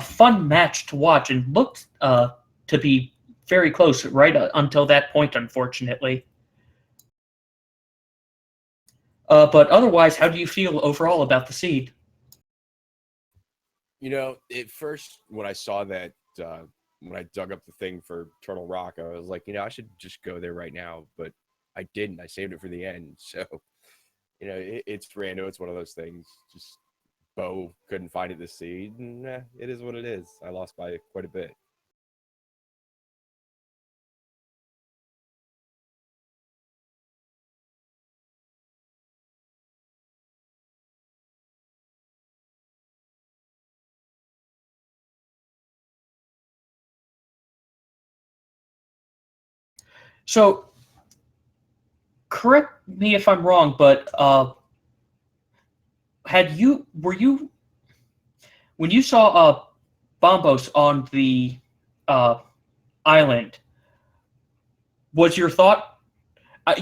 fun match to watch and looked to be very close right until that point, unfortunately. But otherwise, how do you feel overall about the seed? You know, at first, when I saw that, when I dug up the thing for Turtle Rock, I was like, I should just go there right now. But I didn't. I saved it for the end. So You know, it's random. It's one of those things. Just Bo couldn't find it this seed, and it is what it is. I lost by quite a bit. So, correct me if I'm wrong, but were you when you saw Bombos on the island? Was your thought?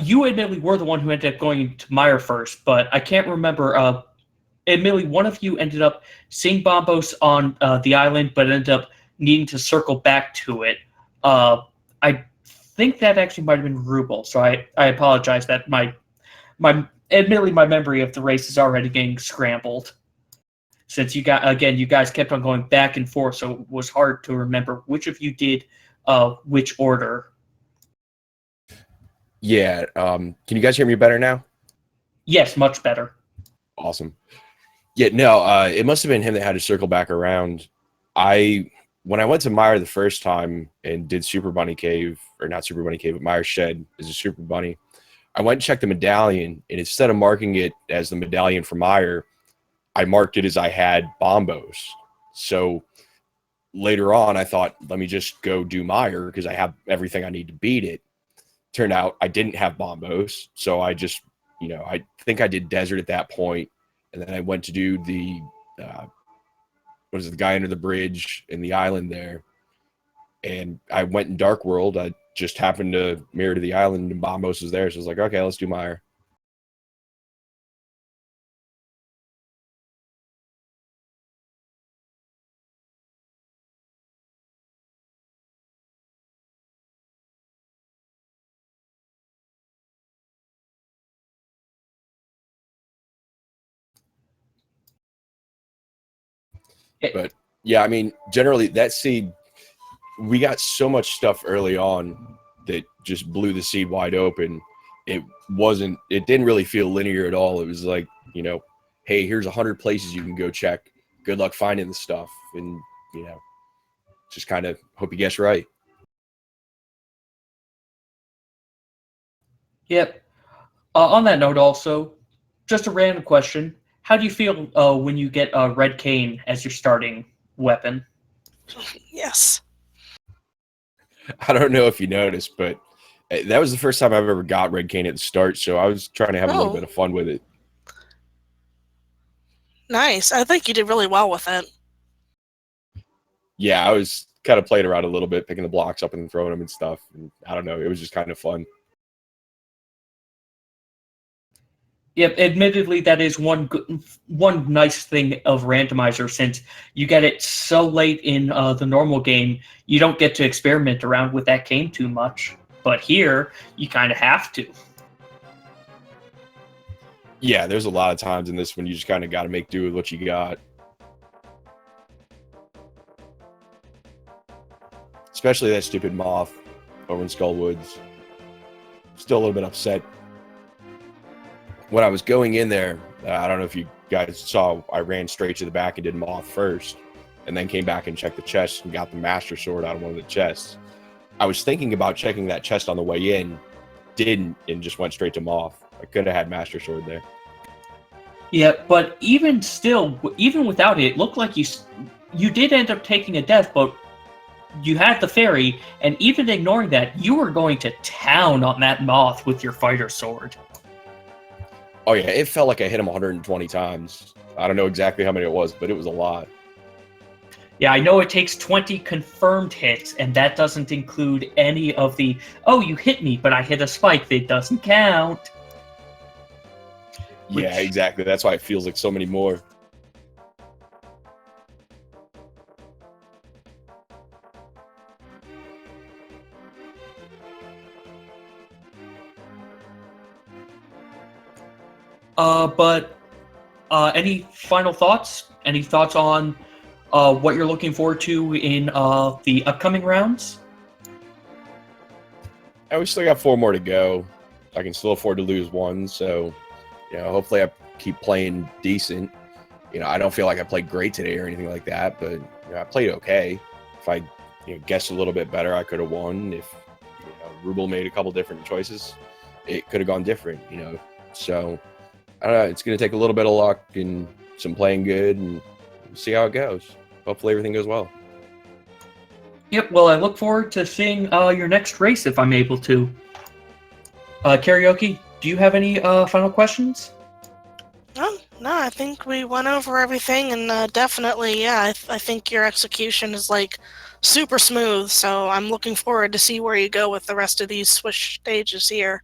You admittedly were the one who ended up going to Meyer first, but I can't remember. Admittedly, one of you ended up seeing Bombos on the island, but ended up needing to circle back to it. I think that actually might have been Ruble, so I apologize that my admittedly my memory of the race is already getting scrambled. Since you guys kept on going back and forth, so it was hard to remember which of you did which order. Yeah. Can you guys hear me better now? Yes, much better. Awesome. Yeah, no, it must have been him that had to circle back around. When I went to Meyer the first time and did Super Bunny Cave, or not Super Bunny Cave, but Meyer Shed is a Super Bunny, I went and checked the medallion, and instead of marking it as the medallion for Meyer, I marked it as I had Bombos. So later on, I thought, let me just go do Meyer because I have everything I need to beat it. Turned out I didn't have Bombos, so I just, I think I did Desert at that point, and then I went to do the the guy under the bridge in the island there, and I went in Dark World. I just happened to mirror to the island, and Bombos was there, so I was like, okay, let's do Meyer. But yeah, I mean, generally that seed, we got so much stuff early on that just blew the seed wide open. It didn't really feel linear at all. It was like, hey, here's 100 places you can go check. Good luck finding the stuff. And, just kind of hope you guess right. Yep. On that note, also, just a random question. How do you feel when you get a red cane as your starting weapon? Yes. I don't know if you noticed, but that was the first time I've ever got red cane at the start, so I was trying to have a little bit of fun with it. Nice. I think you did really well with it. Yeah, I was kind of playing around a little bit, picking the blocks up and throwing them and stuff. And I don't know, it was just kind of fun. Yep, admittedly, that is one nice thing of Randomizer, since you get it so late in the normal game, you don't get to experiment around with that cane too much. But here, you kind of have to. Yeah, there's a lot of times in this when you just kind of got to make do with what you got. Especially that stupid moth over in Skullwoods. Still a little bit upset. When I was going in there, I don't know if you guys saw, I ran straight to the back and did moth first, and then came back and checked the chest and got the Master Sword out of one of the chests. I was thinking about checking that chest on the way in, didn't, and just went straight to moth. I could have had Master Sword there. Yeah, but even still, even without it, it looked like you did end up taking a death, but you had the fairy, and even ignoring that, you were going to town on that moth with your fighter sword. Oh yeah, it felt like I hit him 120 times. I don't know exactly how many it was, but it was a lot. Yeah, I know it takes 20 confirmed hits, and that doesn't include any of the, oh, you hit me, but I hit a spike that doesn't count. Yeah, exactly. That's why it feels like so many more. But any final thoughts? Any thoughts on what you're looking forward to in the upcoming rounds? We still got 4 more to go. I can still afford to lose one, so hopefully I keep playing decent. I don't feel like I played great today or anything like that, but I played okay. If I guessed a little bit better, I could have won. If Ruble made a couple different choices, it could have gone different. So I don't know. It's going to take a little bit of luck and some playing good, and we'll see how it goes. Hopefully everything goes well. Yep. Well, I look forward to seeing your next race if I'm able to. Karaoke, do you have any final questions? No, I think we went over everything, and definitely, yeah, I think your execution is like super smooth. So I'm looking forward to see where you go with the rest of these Swish stages here.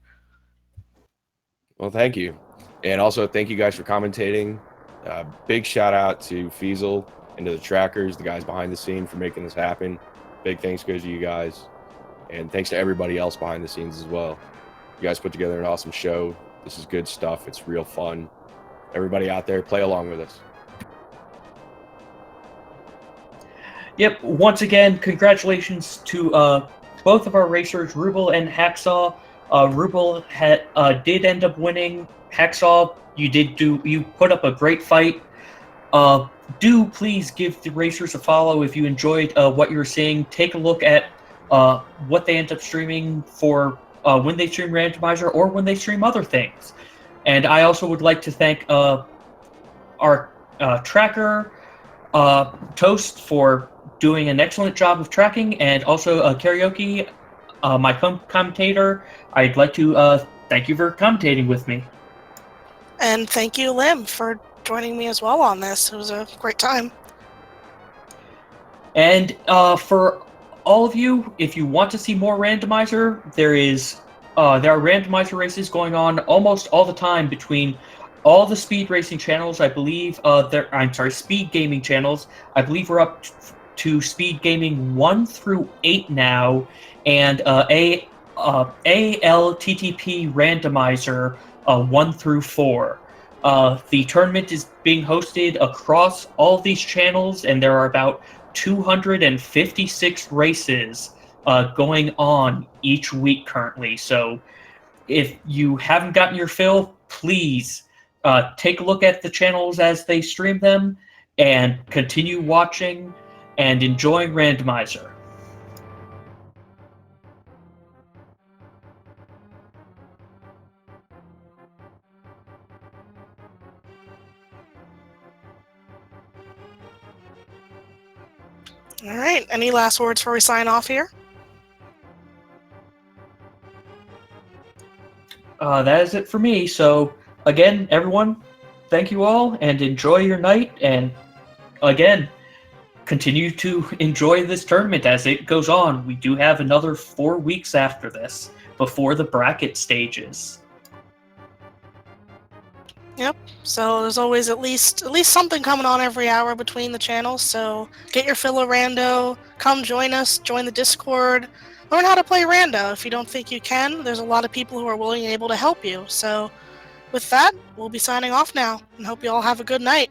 Well, thank you, and also thank you guys for commentating. Big shout out to Feasel and to the trackers, the guys behind the scene, for making this happen. Big thanks goes to you guys, and thanks to everybody else behind the scenes as well. You guys put together an awesome show. This is good stuff. It's real fun. Everybody out there, play along with us. Yep. Once again, congratulations to both of our racers, Ruble and Hacksaww. Ruble did end up winning. Hacksaww, you put up a great fight. Do please give the racers a follow if you enjoyed what you're seeing. Take a look at what they end up streaming for when they stream Randomizer or when they stream other things. And I also would like to thank our tracker, Toast, for doing an excellent job of tracking, and also Karaoke, my commentator. I'd like to thank you for commentating with me. And thank you, Lim, for joining me as well on this. It was a great time. And for all of you, if you want to see more Randomizer, there are Randomizer races going on almost all the time between all the speed racing channels. I believe speed gaming channels. I believe we're up to speed gaming 1 through 8 now, and ALTTP Randomizer 1 through 4. The tournament is being hosted across all of these channels, and there are about 256 races going on each week currently. So if you haven't gotten your fill, please take a look at the channels as they stream them, and continue watching and enjoying Randomizer. All right. Any last words before we sign off here? That is it for me. So again, everyone, thank you all, and enjoy your night. And again, continue to enjoy this tournament as it goes on. We do have another 4 weeks after this before the bracket stages. Yep. So there's always at least something coming on every hour between the channels. So get your fill of Rando. Come join us. Join the Discord. Learn how to play Rando. If you don't think you can, there's a lot of people who are willing and able to help you. So with that, we'll be signing off now, and hope you all have a good night.